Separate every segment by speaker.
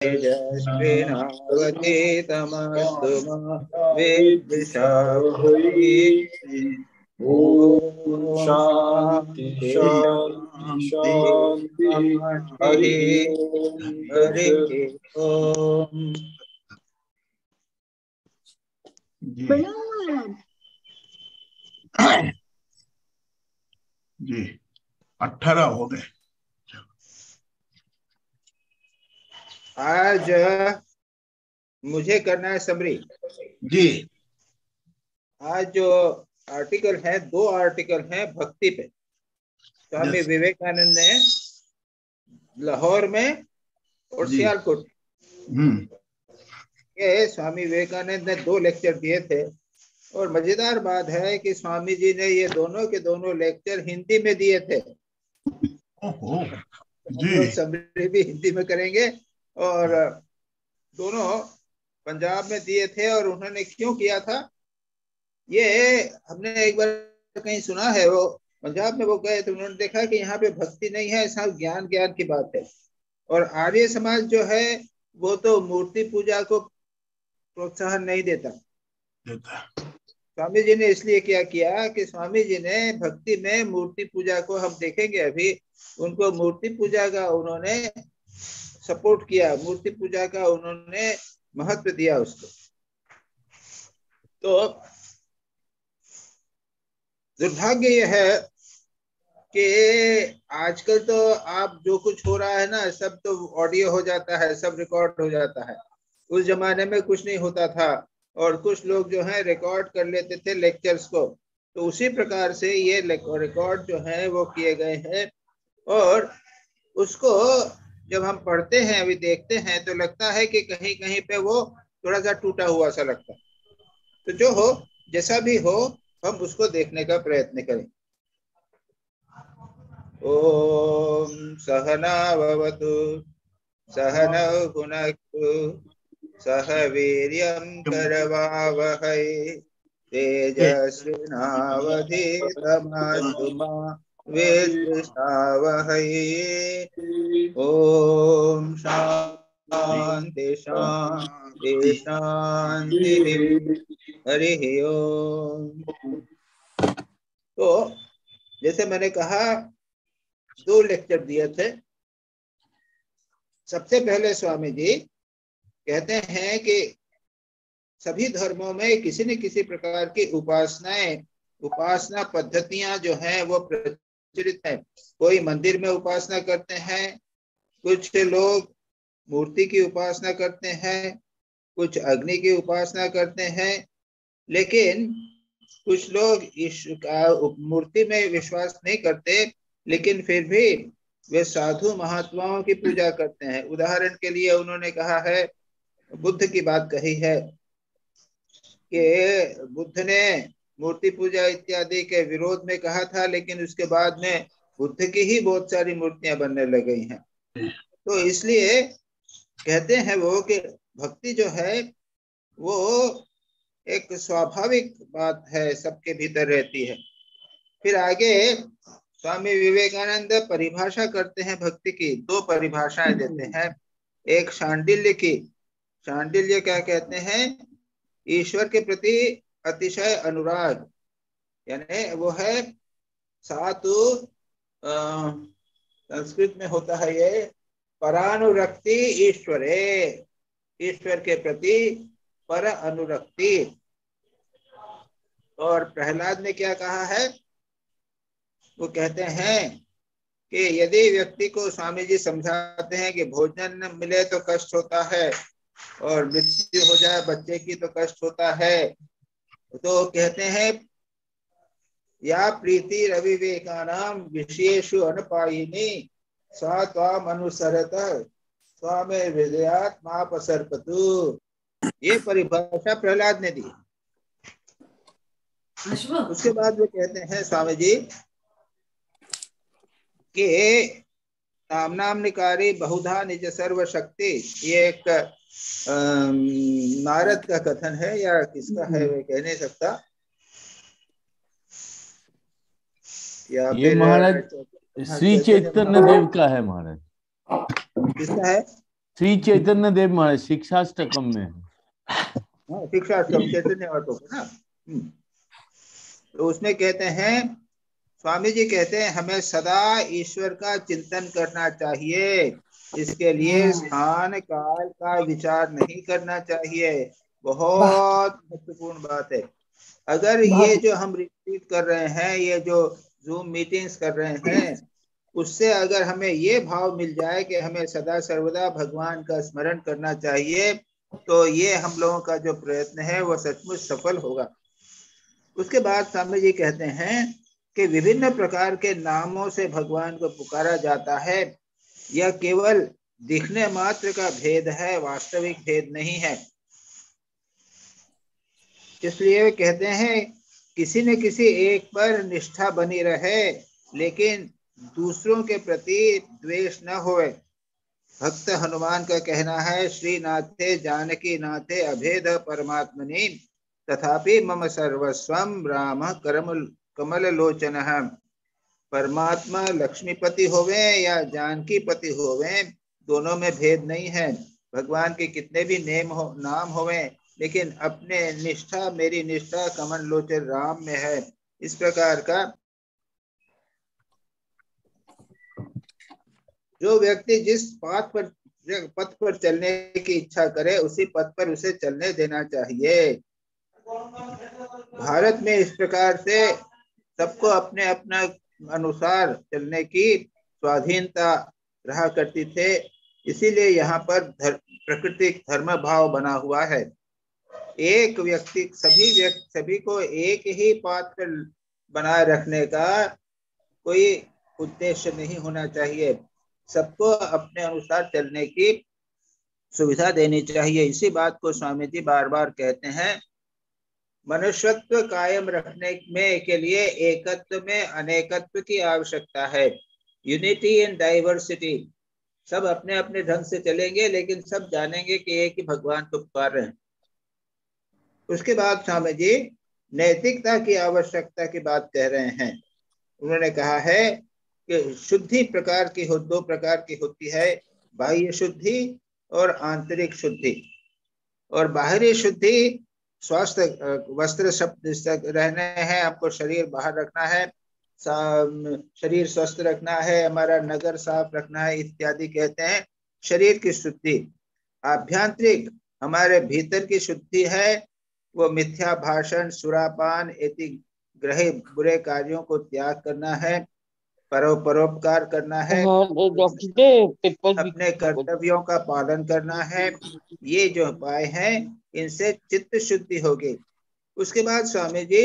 Speaker 1: तेजस्विनावतीतमस्तु मा विद्विषावहै।
Speaker 2: ओम शांति
Speaker 1: शांति
Speaker 2: शांति
Speaker 1: शांति
Speaker 2: शांति। हरि
Speaker 1: हरि
Speaker 2: ओम।
Speaker 1: ओम।
Speaker 3: जी 18 हो गए।
Speaker 1: आज मुझे करना है समरी।
Speaker 3: जी
Speaker 1: आज जो आर्टिकल है, 2 आर्टिकल हैं भक्ति पे। स्वामी विवेकानंद ने लाहौर में और सियालकोट के स्वामी विवेकानंद ने 2 लेक्चर दिए थे। और मजेदार बात है कि स्वामी जी ने ये दोनों के दोनों लेक्चर हिंदी में दिए थे। हम लोग समरी भी हिंदी में करेंगे। और दोनों पंजाब में दिए थे। और उन्होंने क्यों किया था ये हमने एक बार कहीं सुना है। वो पंजाब में वो गए तो उन्होंने देखा कि यहाँ पे भक्ति नहीं है, सब ज्ञान ज्ञान की बात है। और आर्य समाज जो है वो तो मूर्ति पूजा को प्रोत्साहन नहीं देता। स्वामी जी ने इसलिए क्या किया कि स्वामी जी ने भक्ति में मूर्ति पूजा को, हम देखेंगे अभी, उनको मूर्ति पूजा का उन्होंने सपोर्ट किया, मूर्ति पूजा का उन्होंने महत्व दिया उसको। तो दुर्भाग्य यह है कि आजकल तो आप जो कुछ हो रहा है ना, सब तो ऑडियो हो जाता है, सब रिकॉर्ड हो जाता है। उस जमाने में कुछ नहीं होता था और कुछ लोग जो है रिकॉर्ड कर लेते थे लेक्चर्स को। तो उसी प्रकार से ये रिकॉर्ड जो है वो किए गए हैं। और उसको जब हम पढ़ते हैं, अभी देखते हैं, तो लगता है कि कहीं कहीं पे वो थोड़ा सा टूटा हुआ सा लगता है। तो जो हो, जैसा भी हो, हम उसको देखने का प्रयत्न करें। ओम सहना भवतु सहनौ भुनक्तु सह वीर्यं करवावहै तेजस्विनावधीतमस्तु मा विद्विषावहै। ओम शांति शांति शांति। हरि ओम। तो जैसे मैंने कहा 2 लेक्चर दिए थे। सबसे पहले स्वामी जी कहते हैं कि सभी धर्मों में किसी न किसी प्रकार की उपासना पद्धतियां जो हैं वो प्रचलित है। कोई मंदिर में उपासना करते हैं, कुछ लोग मूर्ति की उपासना करते हैं, कुछ अग्नि की उपासना करते हैं। लेकिन कुछ लोग मूर्ति में विश्वास नहीं करते, लेकिन फिर भी वे साधु महात्माओं की पूजा करते हैं। उदाहरण के लिए उन्होंने कहा है, बुद्ध की बात कही है कि बुद्ध ने मूर्ति पूजा इत्यादि के विरोध में कहा था, लेकिन उसके बाद में बुद्ध की ही बहुत सारी मूर्तियां बनने लग गई हैं। तो इसलिए कहते हैं वो कि भक्ति जो है वो एक स्वाभाविक बात है, सबके भीतर रहती है। फिर आगे स्वामी विवेकानंद परिभाषा करते हैं भक्ति की। 2 परिभाषाएं देते हैं। एक शांडिल्य की। शांडिल्य क्या कहते हैं? ईश्वर के प्रति अतिशय अनुराग, यानी वो है सातु, संस्कृत में होता है ये परानुरक्ति ईश्वरे, ईश्वर के प्रति पर अनुरक्ति। और प्रहलाद ने क्या कहा है? वो कहते हैं कि यदि व्यक्ति को, स्वामी जी समझाते हैं कि भोजन न मिले तो कष्ट होता है और मृत्यु हो जाए बच्चे की तो कष्ट होता है। तो कहते हैं या प्रीति रविवेकानाम विशेषु अनुपायिनी सा त्वाम अनुसरत स्वामे विदयात मापसर्पतु। ये परिभाषा प्रहलाद ने दी। उसके बाद वो कहते हैं स्वामी जी कि नाम निकारी बहुधा निज सर्व शक्ति। ये एक नारद का कथन है या किसका है वे कह नहीं सकता, या
Speaker 4: ये
Speaker 1: फिर
Speaker 4: महाराज श्री चैतन्य देव का है महाराज।
Speaker 1: किसका है?
Speaker 4: श्री चैतन्य देव महाराज शिक्षाष्टकम में।
Speaker 1: हाँ, शिक्षा चैतन्य का तो ना। तो उसमें कहते हैं, स्वामी जी कहते हैं हमें सदा ईश्वर का चिंतन करना चाहिए, इसके लिए स्थान काल का विचार नहीं करना चाहिए। बहुत महत्वपूर्ण बात है। अगर ये जो हम रिट्रीट कर रहे हैं, ये जो जूम मीटिंग्स कर रहे हैं, उससे अगर हमें ये भाव मिल जाए कि हमें सदा सर्वदा भगवान का स्मरण करना चाहिए, तो ये हम लोगों का जो प्रयत्न है वो सचमुच सफल होगा। उसके बाद स्वामी जी कहते हैं कि विभिन्न प्रकार के नामों से भगवान को पुकारा जाता है। यह केवल दिखने मात्र का भेद है, वास्तविक भेद नहीं है। इसलिए वे कहते हैं किसी न किसी एक पर निष्ठा बनी रहे, लेकिन दूसरों के प्रति द्वेष न होए। भक्त हनुमान का कहना है, श्री नाथे जानकी नाथे अभेद परमात्मनि तथापि मम सर्वस्वम राम कमल लोचन। परमात्मा लक्ष्मीपति होवे या जानकी पति होवे, दोनों में भेद नहीं है। भगवान के कितने भी नाम होवे, लेकिन अपने निष्ठा, मेरी निष्ठा कमल लोचन राम में है। इस प्रकार का जो व्यक्ति जिस पथ पर चलने की इच्छा करे, उसी पथ पर उसे चलने देना चाहिए। भारत में इस प्रकार से सबको अपने अपना अनुसार चलने की स्वाधीनता रहा करती थे। इसीलिए यहाँ पर प्रकृति धर्म भाव बना हुआ है। एक व्यक्ति सभी को एक ही पाथ पर बनाए रखने का कोई उद्देश्य नहीं होना चाहिए। सबको अपने अनुसार चलने की सुविधा देनी चाहिए। इसी बात को स्वामी जी बार बार कहते हैं। मनुष्यत्व कायम रखने में के लिए एकत्व में अनेकत्व की आवश्यकता है। Unity in diversity. सब अपने अपने ढंग से चलेंगे, लेकिन सब जानेंगे कि एक ही भगवान को पुकार रहे हैं। उसके बाद स्वामी जी नैतिकता की आवश्यकता की बात कह रहे हैं। उन्होंने कहा है कि शुद्धि प्रकार की दो प्रकार की होती है, बाह्य शुद्धि और आंतरिक शुद्धि। और बाहरी शुद्धि स्वस्थ वस्त्र शब्द रहने हैं, आपको शरीर बाहर रखना है, शरीर स्वस्थ रखना है, हमारा नगर साफ रखना है इत्यादि कहते हैं शरीर की शुद्धि। आभ्यंतरिक हमारे भीतर की शुद्धि है, वो मिथ्या भाषण, सुरापान इति ग्रहे बुरे कार्यों को त्याग करना है, परोपकार करना है, अपने कर्तव्यों का पालन करना है। ये जो उपाय हैं, इनसे चित्त शुद्धि होगी। उसके बाद स्वामी जी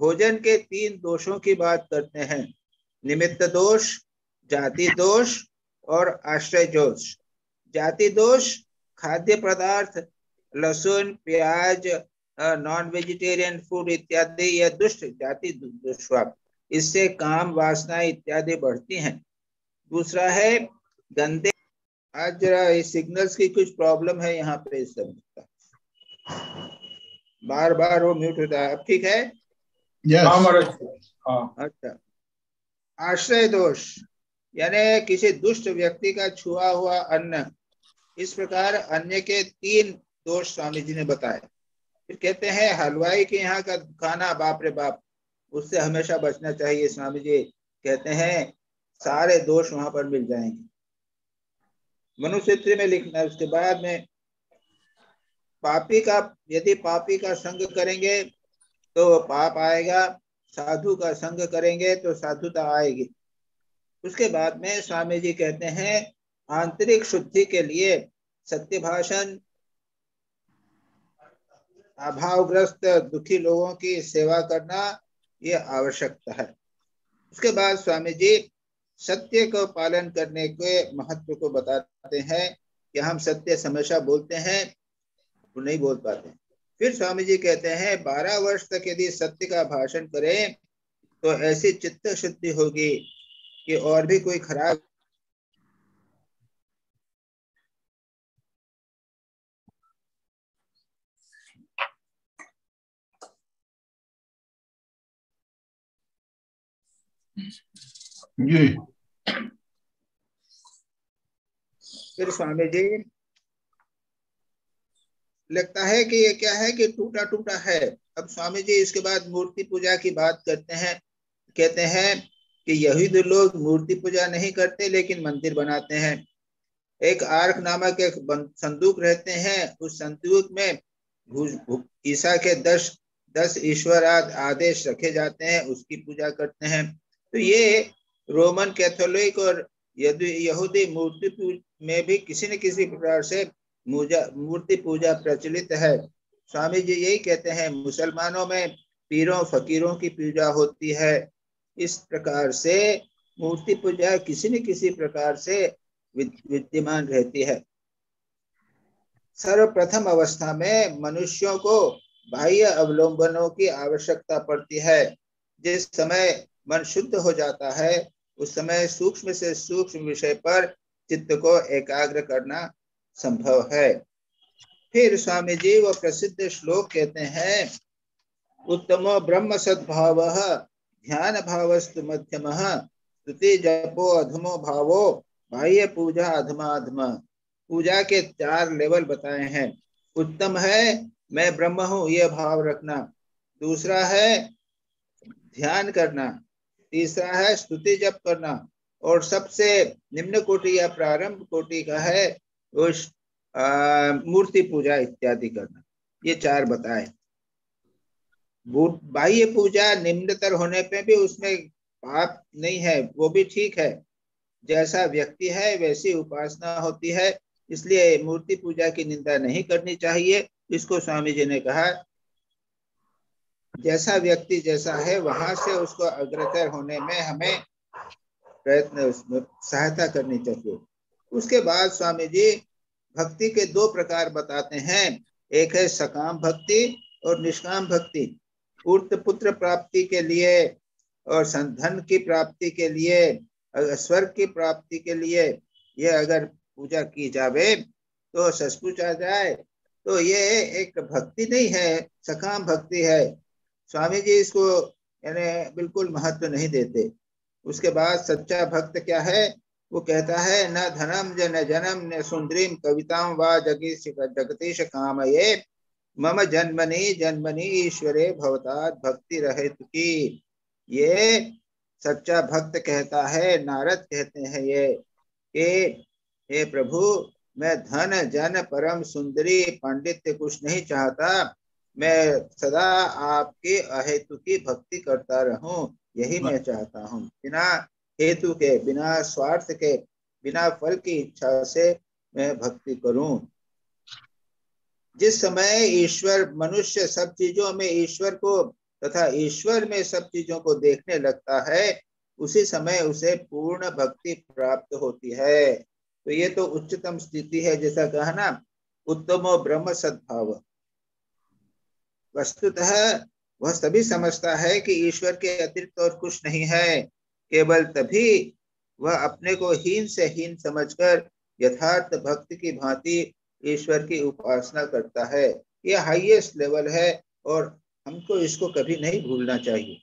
Speaker 1: भोजन के 3 दोषों की बात करते हैं, निमित्त दोष, जाति दोष और आश्रय दोष। जाति दोष खाद्य पदार्थ, लहसुन, प्याज, नॉन वेजिटेरियन फूड इत्यादि, यह दुष्ट जाति दुष्पाप, इससे काम वासना इत्यादि बढ़ती हैं। दूसरा है गंदे। आज जरा इस सिग्नल्स की कुछ प्रॉब्लम है यहाँ पे, इस सब का बार बार वो म्यूट होता है। अब ठीक है? अच्छा। आश्रय दोष यानी किसी दुष्ट व्यक्ति का छुआ हुआ अन्न। इस प्रकार अन्य के 3 दोष स्वामी जी ने बताए। फिर कहते हैं हलवाई के यहाँ का खाना, बाप रे बाप, उससे हमेशा बचना चाहिए। स्वामी जी कहते हैं सारे दोष वहां पर मिल जाएंगे। मनुस्मृति में लिखना है। उसके बाद में यदि पापी का संग करेंगे तो पाप आएगा, साधु का संग करेंगे तो साधुता आएगी। उसके बाद में स्वामी जी कहते हैं आंतरिक शुद्धि के लिए सत्य भाषण, अभावग्रस्त दुखी लोगों की सेवा करना, ये आवश्यकता है। उसके बाद स्वामी जी सत्य को पालन करने के महत्व को बताते हैं कि हम सत्य हमेशा बोलते हैं तो नहीं बोल पाते। फिर स्वामी जी कहते हैं 12 वर्ष तक यदि सत्य का भाषण करें तो ऐसी चित्त शुद्धि होगी कि और भी कोई खराब
Speaker 3: जी।
Speaker 1: फिर स्वामी जी लगता है कि ये क्या है कि टूटा टूटा है। अब स्वामी जी इसके बाद मूर्ति पूजा की बात करते हैं। कहते हैं कि यहूदी लोग मूर्ति पूजा नहीं करते लेकिन मंदिर बनाते हैं। एक आर्क नामक एक संदूक रहते हैं, उस संदूक में ईसा के 10 ईश्वर आदेश रखे जाते हैं, उसकी पूजा करते हैं। तो ये रोमन कैथोलिक और यहूदी मूर्ति में भी किसी न किसी प्रकार से मूर्ति पूजा प्रचलित है। स्वामी जी यही कहते हैं मुसलमानों में पीरों फकीरों की पूजा होती है। इस प्रकार से मूर्ति पूजा किसी न किसी प्रकार से विद्यमान रहती है। सर्वप्रथम अवस्था में मनुष्यों को बाह्य अवलंबनों की आवश्यकता पड़ती है। जिस समय मन शुद्ध हो जाता है उस समय सूक्ष्म से सूक्ष्म विषय पर चित्त को एकाग्र करना संभव है। फिर स्वामी जी वो प्रसिद्ध श्लोक कहते हैं, उत्तमो ब्रह्म सद्भाव ध्यान भावस्तु मध्यम स्तुति जपो अधमो भावो बाह्य पूजा अधमाधम। पूजा के 4 लेवल बताए हैं। उत्तम है मैं ब्रह्म हूं यह भाव रखना, दूसरा है ध्यान करना, तीसरा है स्तुति जप करना, और सबसे निम्न कोटि या प्रारंभ कोटि का है वो मूर्ति पूजा इत्यादि करना। ये 4 बताए। बाह्य पूजा निम्नतर होने पे भी उसमें पाप नहीं है, वो भी ठीक है। जैसा व्यक्ति है वैसी उपासना होती है, इसलिए मूर्ति पूजा की निंदा नहीं करनी चाहिए। इसको स्वामी जी ने कहा जैसा व्यक्ति जैसा है वहां से उसको अग्रसर होने में हमें प्रयत्न सहायता करनी चाहिए। उसके बाद स्वामी जी भक्ति के 2 प्रकार बताते हैं। एक है सकाम भक्ति और निष्काम भक्ति। पुत्र प्राप्ति के लिए और धन की प्राप्ति के लिए, स्वर्ग की प्राप्ति के लिए ये अगर पूजा की जावे तो सचमुच आ जाए तो ये एक भक्ति नहीं है, सकाम भक्ति है। स्वामी जी इसको यानी बिल्कुल महत्व नहीं देते। उसके बाद सच्चा भक्त क्या है, वो कहता है न धनम जन जनम न सुंदरीम कविताम वा जगदीश कामये मम जन्मनि जन्मनि ईश्वरे भवतात भक्ति रहे तुकी। ये सच्चा भक्त कहता है, नारद कहते हैं ये कि हे प्रभु मैं धन जन परम सुंदरी पांडित्य कुछ नहीं चाहता, मैं सदा आपके अहेतु की भक्ति करता रहूं, यही मैं चाहता हूं। बिना हेतु के, बिना स्वार्थ के, बिना फल की इच्छा से मैं भक्ति करूं। जिस समय ईश्वर मनुष्य सब चीजों में ईश्वर को तथा ईश्वर में सब चीजों को देखने लगता है उसी समय उसे पूर्ण भक्ति प्राप्त होती है। तो ये तो उच्चतम स्थिति है, जैसा कहा ना उत्तमो ब्रह्म सद्भाव। वस्तुतः वह सभी समझता है कि ईश्वर के अतिरिक्त और कुछ नहीं है, केवल तभी वह अपने को हीन से हीन समझकर यथार्थ भक्त की भांति ईश्वर की उपासना करता है। यह हाईएस्ट लेवल है और हमको इसको कभी नहीं भूलना चाहिए।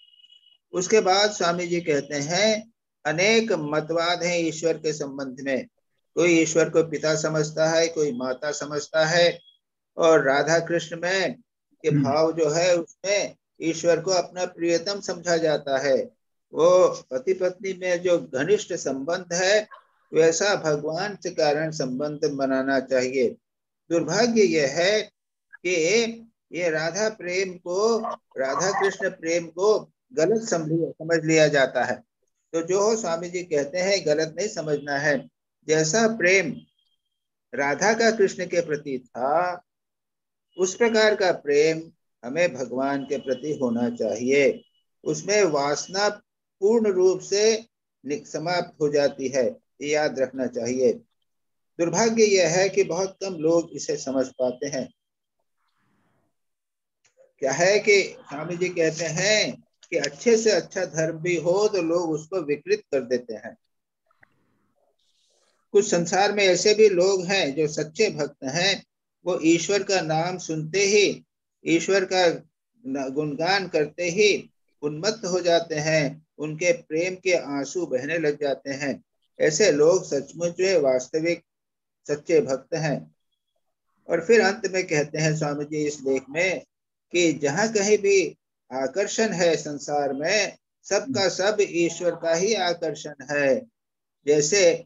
Speaker 1: उसके बाद स्वामी जी कहते हैं अनेक मतवाद हैं ईश्वर के संबंध में। कोई ईश्वर को पिता समझता है, कोई माता समझता है, और राधा कृष्ण में के भाव जो है उसमें ईश्वर को अपना प्रियतम समझा जाता है। वो पति पत्नी में जो घनिष्ठ संबंध है वैसा भगवान के कारण संबंध बनाना चाहिए। दुर्भाग्य यह है कि ये राधा कृष्ण प्रेम को गलत समझ लिया जाता है। तो जो हो स्वामी जी कहते हैं गलत नहीं समझना है। जैसा प्रेम राधा का कृष्ण के प्रति था उस प्रकार का प्रेम हमें भगवान के प्रति होना चाहिए। उसमें वासना पूर्ण रूप से समाप्त हो जाती है, ये याद रखना चाहिए। दुर्भाग्य यह है कि बहुत कम लोग इसे समझ पाते हैं। क्या है कि स्वामी जी कहते हैं कि अच्छे से अच्छा धर्म भी हो तो लोग उसको विकृत कर देते हैं। कुछ संसार में ऐसे भी लोग हैं जो सच्चे भक्त हैं, वो ईश्वर का नाम सुनते ही, ईश्वर का गुणगान करते ही उन्मत्त हो जाते हैं, उनके प्रेम के आंसू बहने लग जाते हैं। ऐसे लोग सचमुच में वास्तविक सच्चे भक्त हैं। और फिर अंत में कहते हैं स्वामी जी इस लेख में कि जहां कहीं भी आकर्षण है संसार में, सबका सब ईश्वर का ही आकर्षण है। जैसे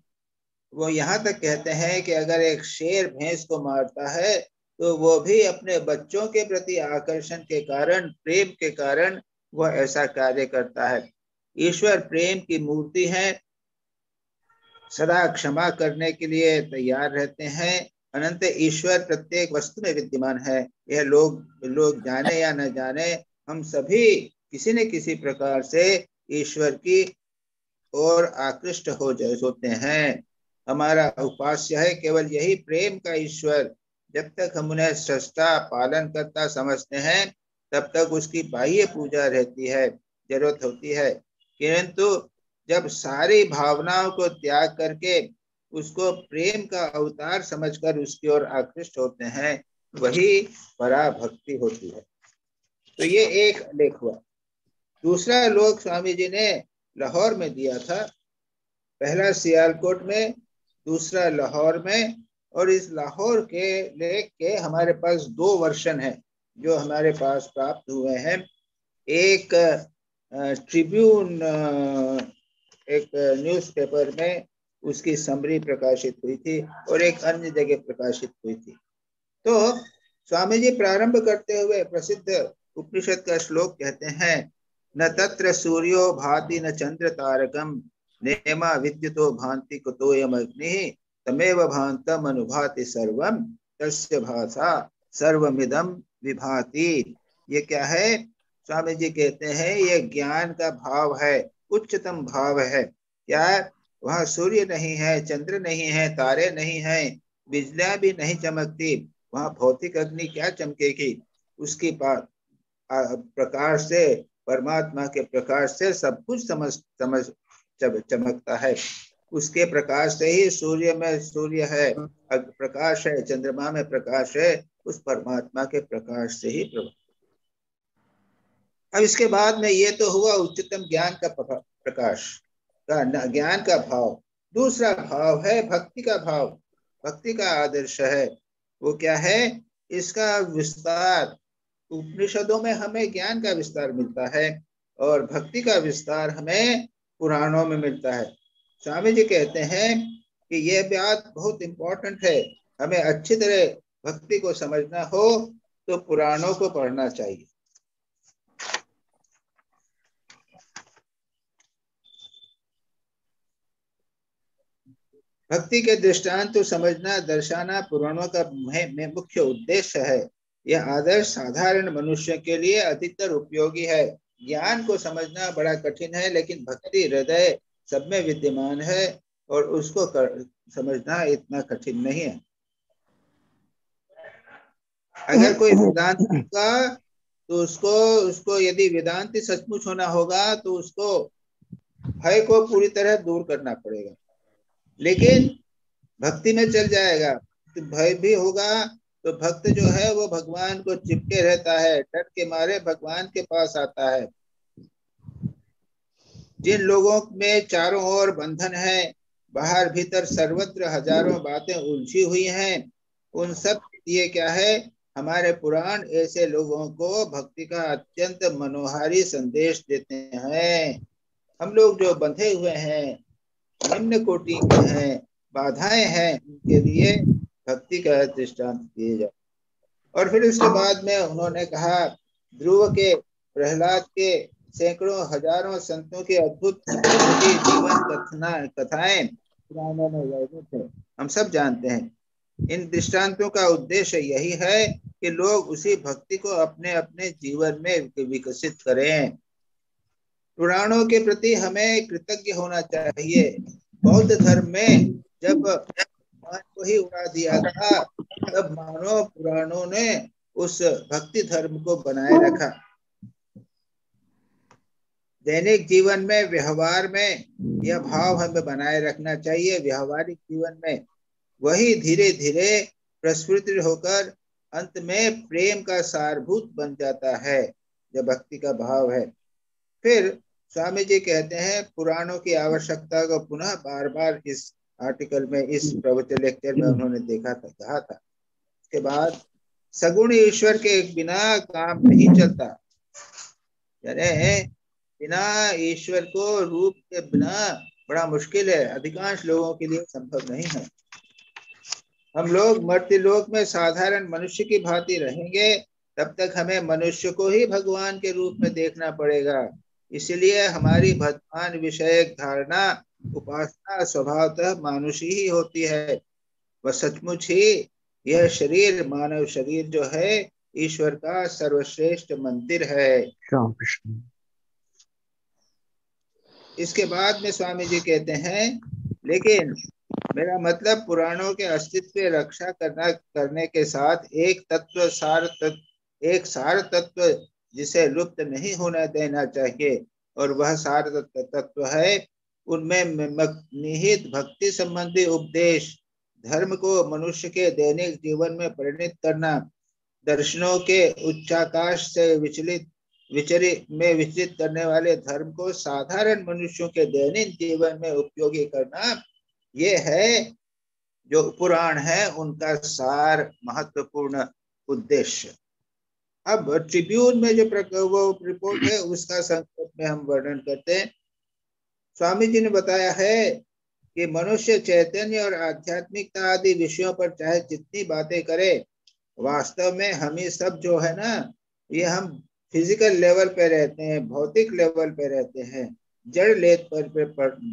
Speaker 1: वो यहाँ तक कहते हैं कि अगर एक शेर भैंस को मारता है तो वो भी अपने बच्चों के प्रति आकर्षण के कारण, प्रेम के कारण वह ऐसा कार्य करता है। ईश्वर प्रेम की मूर्ति है, सदा क्षमा करने के लिए तैयार रहते हैं। अनंत ईश्वर प्रत्येक वस्तु में विद्यमान है। यह लोग जाने या न जाने, हम सभी किसी न किसी प्रकार से ईश्वर की ओर आकृष्ट होते हैं। हमारा उपास्य है केवल यही प्रेम का ईश्वर। जब तक हम उन्हें सृष्टा पालन करता समझते हैं तब तक उसकी बाह्य पूजा रहती है, जरूरत होती है। किंतु जब सारी भावनाओं को त्याग करके उसको प्रेम का अवतार समझकर उसकी ओर आकृष्ट होते हैं, वही पराभक्ति होती है। तो ये एक लेख हुआ। दूसरा लोक स्वामी जी ने लाहौर में दिया था। पहला सियालकोट में, दूसरा लाहौर में। और इस लाहौर के लेख के हमारे पास 2 वर्जन है जो हमारे पास प्राप्त हुए हैं। एक ट्रिब्यून, एक न्यूज़पेपर में उसकी समरी प्रकाशित हुई थी और एक अन्य जगह प्रकाशित हुई थी। तो स्वामी जी प्रारंभ करते हुए प्रसिद्ध उपनिषद का श्लोक कहते हैं, न तत्र सूर्यो भाति न चंद्र तारकम नेमा विद्युतो भांति कुतोयम अग्नि तमेव भांतम अनुभाति सर्वम तस्य भासा सर्वमिदम विभाति। ये क्या है? स्वामी जी कहते हैं ये ज्ञान का भाव है, उच्चतम भाव है। क्या? वहां सूर्य नहीं है, चंद्र नहीं है, तारे नहीं है, बिजलियां भी नहीं चमकती, वहां भौतिक अग्नि क्या चमकेगी? उसकी प्रकाश से, परमात्मा के प्रकाश से सब कुछ चमकता है। उसके प्रकाश से ही सूर्य में सूर्य है, प्रकाश है, चंद्रमा में प्रकाश है, उस परमात्मा के प्रकाश से ही प्रकाश। अब इसके बाद में ये तो हुआ उच्चतम ज्ञान का प्रकाश का, ज्ञान का भाव। दूसरा भाव है भक्ति का भाव, भक्ति का आदर्श है। वो क्या है? इसका विस्तार उपनिषदों में हमें ज्ञान का विस्तार मिलता है और भक्ति का विस्तार हमें पुराणों में मिलता है। स्वामी जी कहते हैं कि यह बात बहुत इंपॉर्टेंट है, हमें अच्छी तरह भक्ति को समझना हो तो पुराणों को पढ़ना चाहिए। भक्ति के दृष्टांत तो समझना, दर्शाना पुराणों का मुख्य उद्देश्य है। यह आदर्श साधारण मनुष्य के लिए अधिकतर उपयोगी है। ज्ञान को समझना बड़ा कठिन है, लेकिन भक्ति हृदय सब में विद्यमान है और उसको समझना इतना कठिन नहीं है। अगर कोई वेदांत का तो उसको यदि वेदांती सचमुच होना होगा तो उसको भय को पूरी तरह दूर करना पड़ेगा। लेकिन भक्ति में चल जाएगा तो भय भी होगा, तो भक्त जो है वो भगवान को चिपके रहता है, डर के मारे भगवान के पास आता है। जिन लोगों में चारों ओर बंधन है, बाहर भीतर सर्वत्र हजारों बातें उलझी हुई हैं, उन सब के लिए क्या है? हमारे पुराण ऐसे लोगों को भक्ति का अत्यंत मनोहारी संदेश देते हैं। हम लोग जो बंधे हुए हैं, निम्न कोटि के हैं, बाधाएं हैं, उनके लिए भक्ति का दृष्टांत दिए जाए। और फिर उसके बाद में उन्होंने कहा, ध्रुव के, प्रहलाद के, सैकड़ों हजारों संतों के अद्भुत जीवन कथाएं पुराणों में वर्णित है, हम सब जानते हैं। इन दृष्टांतों का उद्देश्य यही है कि लोग उसी भक्ति को अपने अपने जीवन में विकसित करें। पुराणों के प्रति हमें कृतज्ञ होना चाहिए। बौद्ध धर्म में जब को ही उड़ा दिया था, तब मानव पुराणों ने उस भक्ति धर्म को बनाए रखा। दैनिक जीवन में, व्यवहार में यह भाव हमें बनाए रखना चाहिए। व्यवहारिक जीवन में वही धीरे धीरे प्रस्फुटित होकर अंत में प्रेम का सारभूत बन जाता है, जब भक्ति का भाव है। फिर स्वामी जी कहते हैं पुराणों की आवश्यकता को पुनः बार बार इस आर्टिकल में, इस प्रवचन लेक्चर में उन्होंने कहा था। उसके बाद सगुण ईश्वर के बिना काम नहीं चलता, यानी बिना ईश्वर को रूप के बिना बड़ा मुश्किल है, अधिकांश लोगों के लिए संभव नहीं है। हम लोग मर्त्य लोक में साधारण मनुष्य की भांति रहेंगे, तब तक हमें मनुष्य को ही भगवान के रूप में देखना पड़ेगा। इसलिए हमारी भगवान विषयक धारणा उपासना स्वभावतः मानुषी ही होती है। वह सचमुच ही यह शरीर, मानव शरीर जो है, ईश्वर का सर्वश्रेष्ठ मंदिर है। इसके बाद में स्वामी जी कहते हैं, लेकिन मेरा मतलब पुराणों के अस्तित्व की रक्षा करने के साथ एक सार तत्व जिसे लुप्त नहीं होने देना चाहिए, और वह सार तत्व है उनमें निहित भक्ति संबंधी उपदेश, धर्म को मनुष्य के दैनिक जीवन में परिणत करना, दर्शनों के उच्चाकाश से विचलित करने वाले धर्म को साधारण मनुष्यों के दैनिक जीवन में उपयोगी करना, ये है जो पुराण है उनका सार महत्वपूर्ण उद्देश्य। अब ट्रिब्यून में जो वो रिपोर्ट है उसका संक्षेप में हम वर्णन करते हैं। स्वामी जी ने बताया है कि मनुष्य चैतन्य और आध्यात्मिकता आदि विषयों पर चाहे जितनी बातें करे, वास्तव में हम ही सब जो है ना, ये हम फिजिकल लेवल पे रहते हैं, भौतिक लेवल पे रहते हैं, जड़ लेत पर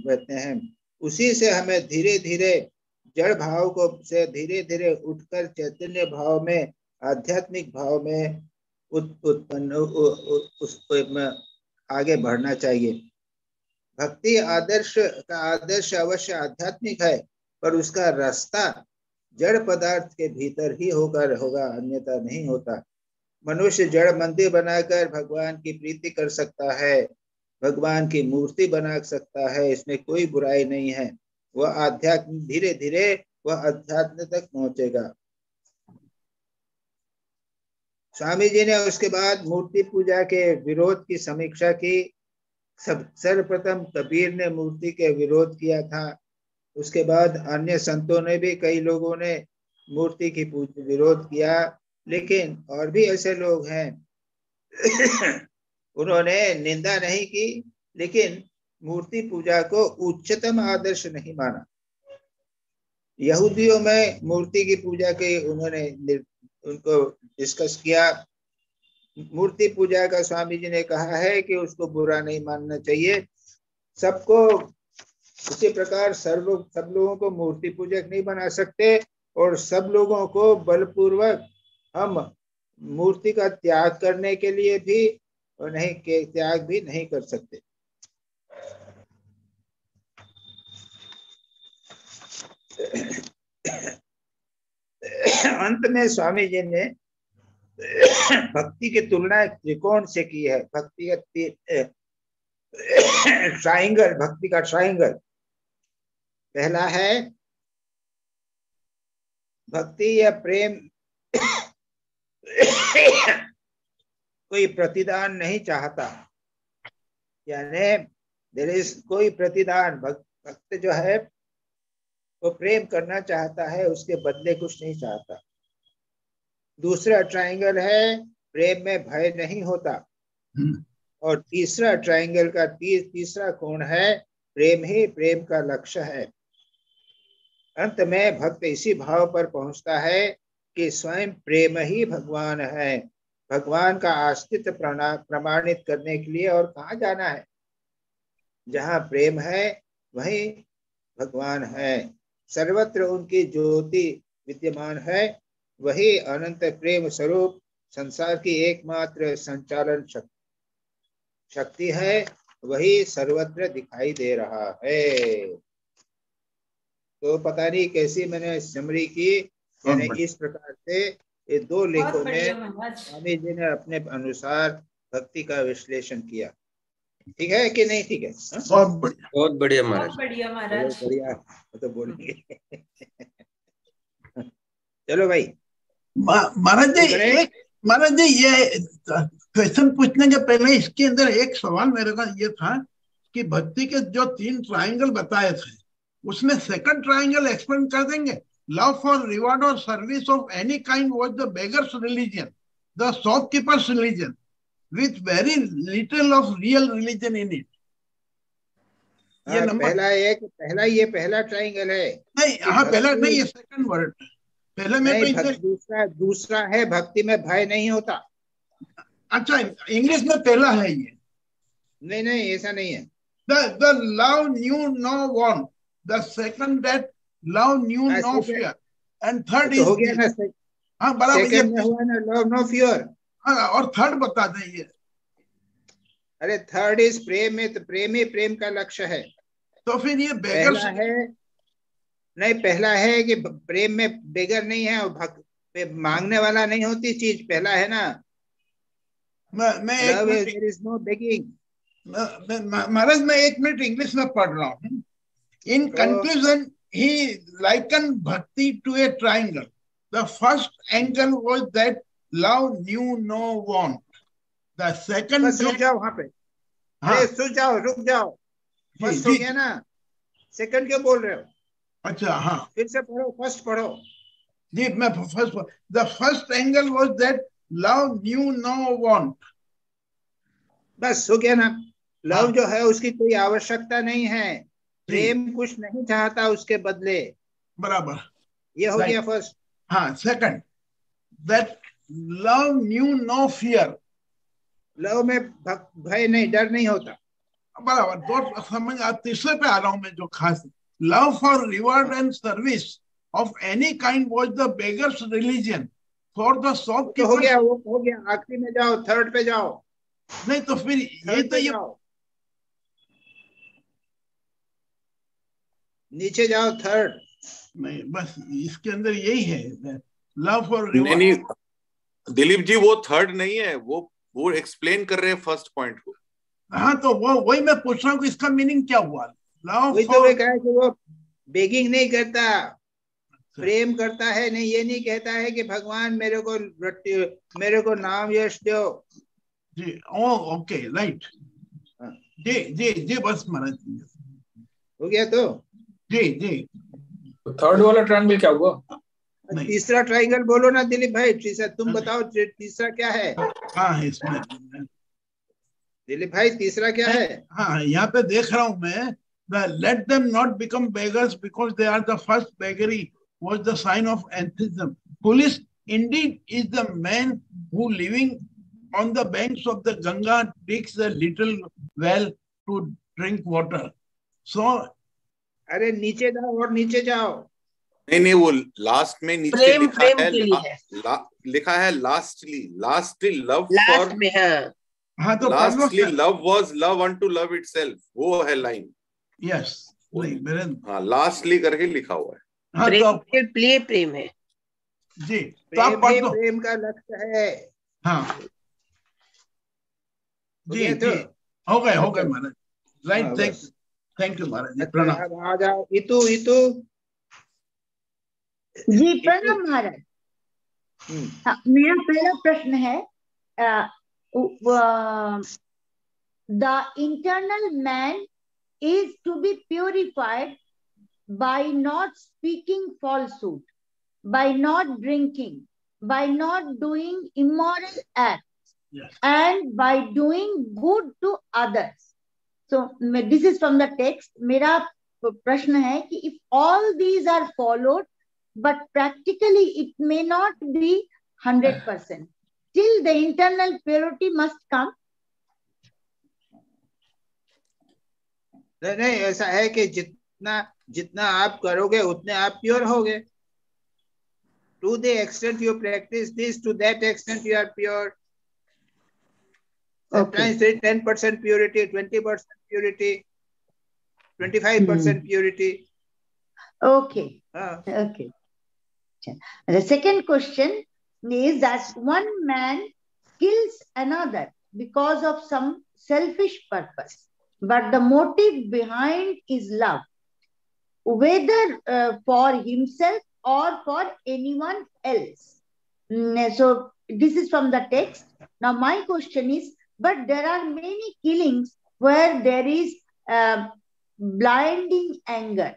Speaker 1: रहते हैं। उसी से हमें धीरे धीरे जड़ भाव को से धीरे धीरे उठकर चैतन्य भाव में, आध्यात्मिक भाव में उत्पन्न आगे बढ़ना चाहिए। भक्ति आदर्श अवश्य आध्यात्मिक है, पर उसका रास्ता जड़ पदार्थ के भीतर ही होगा, अन्यथा नहीं होता। मनुष्य जड़ मंदिर बनाकर भगवान की प्रीति कर सकता है, भगवान की मूर्ति बना सकता है, इसमें कोई बुराई नहीं है। वह आध्यात्म धीरे धीरे वह अध्यात्म तक पहुंचेगा। स्वामी जी ने उसके बाद मूर्ति पूजा के विरोध की समीक्षा की। सर्वप्रथम कबीर ने मूर्ति के विरोध किया था, उसके बाद अन्य संतों ने भी, कई लोगों ने मूर्ति की विरोध किया, लेकिन और भी ऐसे लोग हैं उन्होंने निंदा नहीं की, लेकिन मूर्ति पूजा को उच्चतम आदर्श नहीं माना। यहूदियों में मूर्ति की पूजा के उनको डिस्कस किया। मूर्ति पूजा का स्वामी जी ने कहा है कि उसको बुरा नहीं मानना चाहिए, सबको उसी प्रकार सब लोगों को मूर्ति पूजक नहीं बना सकते, और सब लोगों को बलपूर्वक हम मूर्ति का त्याग करने के लिए भी त्याग भी नहीं कर सकते। अंत में स्वामी जी ने भक्ति की तुलना एक त्रिकोण से की है। भक्ति का ट्रायंगल, भक्ति का ट्रायंगल। पहला है भक्ति या प्रेम कोई प्रतिदान नहीं चाहता, यानी देयर इज कोई प्रतिदान। भक्त जो है वो प्रेम करना चाहता है, उसके बदले कुछ नहीं चाहता। दूसरा ट्रायंगल है प्रेम में भय नहीं होता, और तीसरा ट्रायंगल का तीसरा कोण है प्रेम ही प्रेम का लक्ष्य है। अंत में भक्त इसी भाव पर पहुंचता है कि स्वयं प्रेम ही भगवान है। भगवान का अस्तित्व प्रमाणित करने के लिए और कहाँ जाना है? जहाँ प्रेम है वहीं भगवान है। सर्वत्र उनकी ज्योति विद्यमान है, वही अनंत प्रेम स्वरूप संसार की एकमात्र संचालन शक्ति है, वही सर्वत्र दिखाई दे रहा है। तो पता नहीं कैसी मैंने समरी की, यानी इस प्रकार से ये दो लेखों में स्वामी जी ने अपने अनुसार भक्ति का विश्लेषण किया। ठीक है कि नहीं? ठीक है,
Speaker 2: बहुत बढ़िया महाराज,
Speaker 1: बढ़िया तो बोलेंगे। चलो भाई
Speaker 3: महाराज जी ये क्वेश्चन पूछने के पहले इसके अंदर एक सवाल मेरे का ये था कि भक्ति के जो 3 ट्रायंगल बताए थे, उसमें सेकंड ट्रायंगल एक्सप्लेन कर देंगे? love for reward or service of any kind was the beggar's religion, the shopkeeper's religion, with very little of real religion in it.
Speaker 1: ये पहला ट्राइंगल है।
Speaker 3: नहीं, हाँ पहला नहीं, ये सेकंड वर्ड। पहले में
Speaker 1: तो दूसरा है भक्ति में भय नहीं होता।
Speaker 3: अच्छा, इंग्लिश में पहला है ये।
Speaker 1: नहीं ऐसा नहीं है।
Speaker 3: The love knew no want, the second that love knew no fear, and third is
Speaker 1: हो गया ना।
Speaker 3: हाँ बराबर,
Speaker 1: सेकंड में हुआ ना love no fear।
Speaker 3: हाँ, और थर्ड बता देंगे।
Speaker 1: अरे थर्ड इज प्रेम में, तो प्रेम ही प्रेम का लक्ष्य है।
Speaker 3: तो फिर ये बेगर
Speaker 1: है नहीं, पहला है कि प्रेम में बेगर नहीं है और मांगने वाला नहीं होती चीज, पहला है ना। there is no begging।
Speaker 3: महाराज मैं 1 मिनट इंग्लिश में पढ़ रहा हूँ। In conclusion he likened bhakti to a triangle. The first angle was that love knew no want. The second
Speaker 1: रुक जाओ वहां पे। हाँ रुक जाओ। फर्स्ट हो गया ना, सेकंड क्यों बोल रहे हो?
Speaker 3: अच्छा हाँ,
Speaker 1: फिर से पढ़ो, फर्स्ट पढ़ो।
Speaker 3: जी मैं first. The first angle was that love knew no want.
Speaker 1: बस हो गया ना। लव जो है उसकी कोई आवश्यकता नहीं है, प्रेम कुछ नहीं चाहता उसके बदले।
Speaker 3: बराबर,
Speaker 1: ये हो गया फर्स्ट।
Speaker 3: हाँ, second that love knew no fear.
Speaker 1: Love में भय नहीं, डर नहीं होता।
Speaker 3: बराबर, दो समझ। आप तीसरे पे आ रहा हूं मैं, जो खास love for reward and service of any kind was the beggars religion for the shopkeeper.
Speaker 1: हो गया, वो हो गया। आखिरी में जाओ, थर्ड पे जाओ।
Speaker 3: नहीं तो फिर ये तो ये
Speaker 1: नीचे जाओ, थर्ड।
Speaker 3: नहीं, बस इसके अंदर यही है, लव फॉर रिवॉर्ड।
Speaker 5: नहीं दिलीप जी, वो थर्ड नहीं है, वो एक्सप्लेन कर रहे हैं फर्स्ट पॉइंट को।
Speaker 3: हाँ तो वही मैं पूछ रहा हूँ कि इसका मीनिंग क्या हुआ।
Speaker 1: वही तो मैं कहा कि वो बेगिंग नहीं करता, प्रेम करता है। नहीं, ये नहीं कहता है कि भगवान मेरे को नाम यश दो।
Speaker 3: जी ओके राइट। जी बस महाराज
Speaker 1: हो गया। तो जी
Speaker 2: थर्ड वाला ट्रायंगल क्या हुआ?
Speaker 1: तीसरा ट्रायंगल बोलो ना दिलीप भाई। तुम बताओ तीसरा क्या है?
Speaker 3: हाँ इसमें
Speaker 1: दिलीप भाई तीसरा क्या है?
Speaker 3: हाँ यहाँ पे देख रहा हूँ मैं। Let them not become beggars because they are the first beggary was the sign of atheism. Foolish indeed is the man who living on the banks of the Ganga digs a little well to drink water. So
Speaker 1: अरे नीचे जाओ और नीचे जाओ।
Speaker 5: नहीं वो last में नीचे लिखा है लास्टली लव फॉर में है।
Speaker 3: हाँ तो
Speaker 5: lastly love was love unto love itself, वो है लाइन।
Speaker 3: यस नहीं मेरे
Speaker 5: हाँ लास्टली करके लिखा हुआ है।
Speaker 3: हाँ
Speaker 6: तो प्रेम है
Speaker 3: जी, तो आप पढ़ दो।
Speaker 1: प्रेम का लक्ष्य है।
Speaker 3: हाँ जी हो गए महाराज। राइट, थैंक यू महाराज। प्रणाम।
Speaker 1: आ जाओ इतू
Speaker 7: जी प्रणाम महाराज। मेरा पहला प्रश्न है, the internal man is to be purified by not speaking falsehood, by not drinking, by not doing immoral acts, and by doing good to others. So this is from the text. मेरा प्रश्न है कि if all these are followed, but practically it may not be 100%, still the internal purity must come.
Speaker 1: नहीं ऐसा है कि जितना आप करोगे उतने आप प्योर होगे। To the extent you practice this, to that extent you are pure. Sometimes there is 10% purity, 20% purity, 25% purity.
Speaker 7: Okay. Okay. The second question is that one man kills another because of some selfish purpose, but the motive behind is love, whether for himself or for anyone else. So this is from the text. Now my question is, but there are many killings where there is blinding anger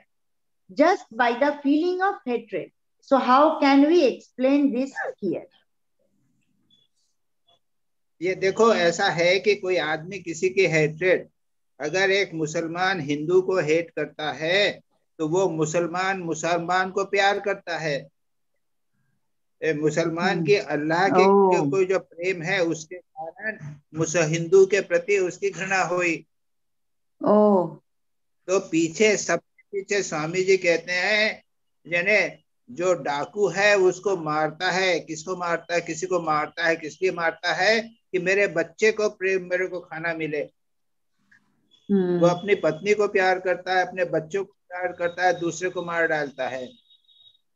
Speaker 7: just by the feeling of hatred. So how can we explain this here?
Speaker 1: ये देखो, ऐसा है कि कोई आदमी किसी की hatred, अगर एक मुसलमान हिंदू को हेट करता है तो वो मुसलमान को प्यार करता है। मुसलमान की अल्लाह के कोई जो प्रेम है उसके कारण हिंदू के प्रति उसकी घृणा हुई। तो सबके पीछे स्वामी जी कहते हैं, यानी जो डाकू है उसको मारता है, किसको मारता है? किसी को मारता है, किस लिए मारता है? कि मेरे बच्चे को प्रेम, मेरे को खाना मिले। वो अपनी पत्नी को प्यार करता है, अपने बच्चों को प्यार करता है, दूसरे को मार डालता है।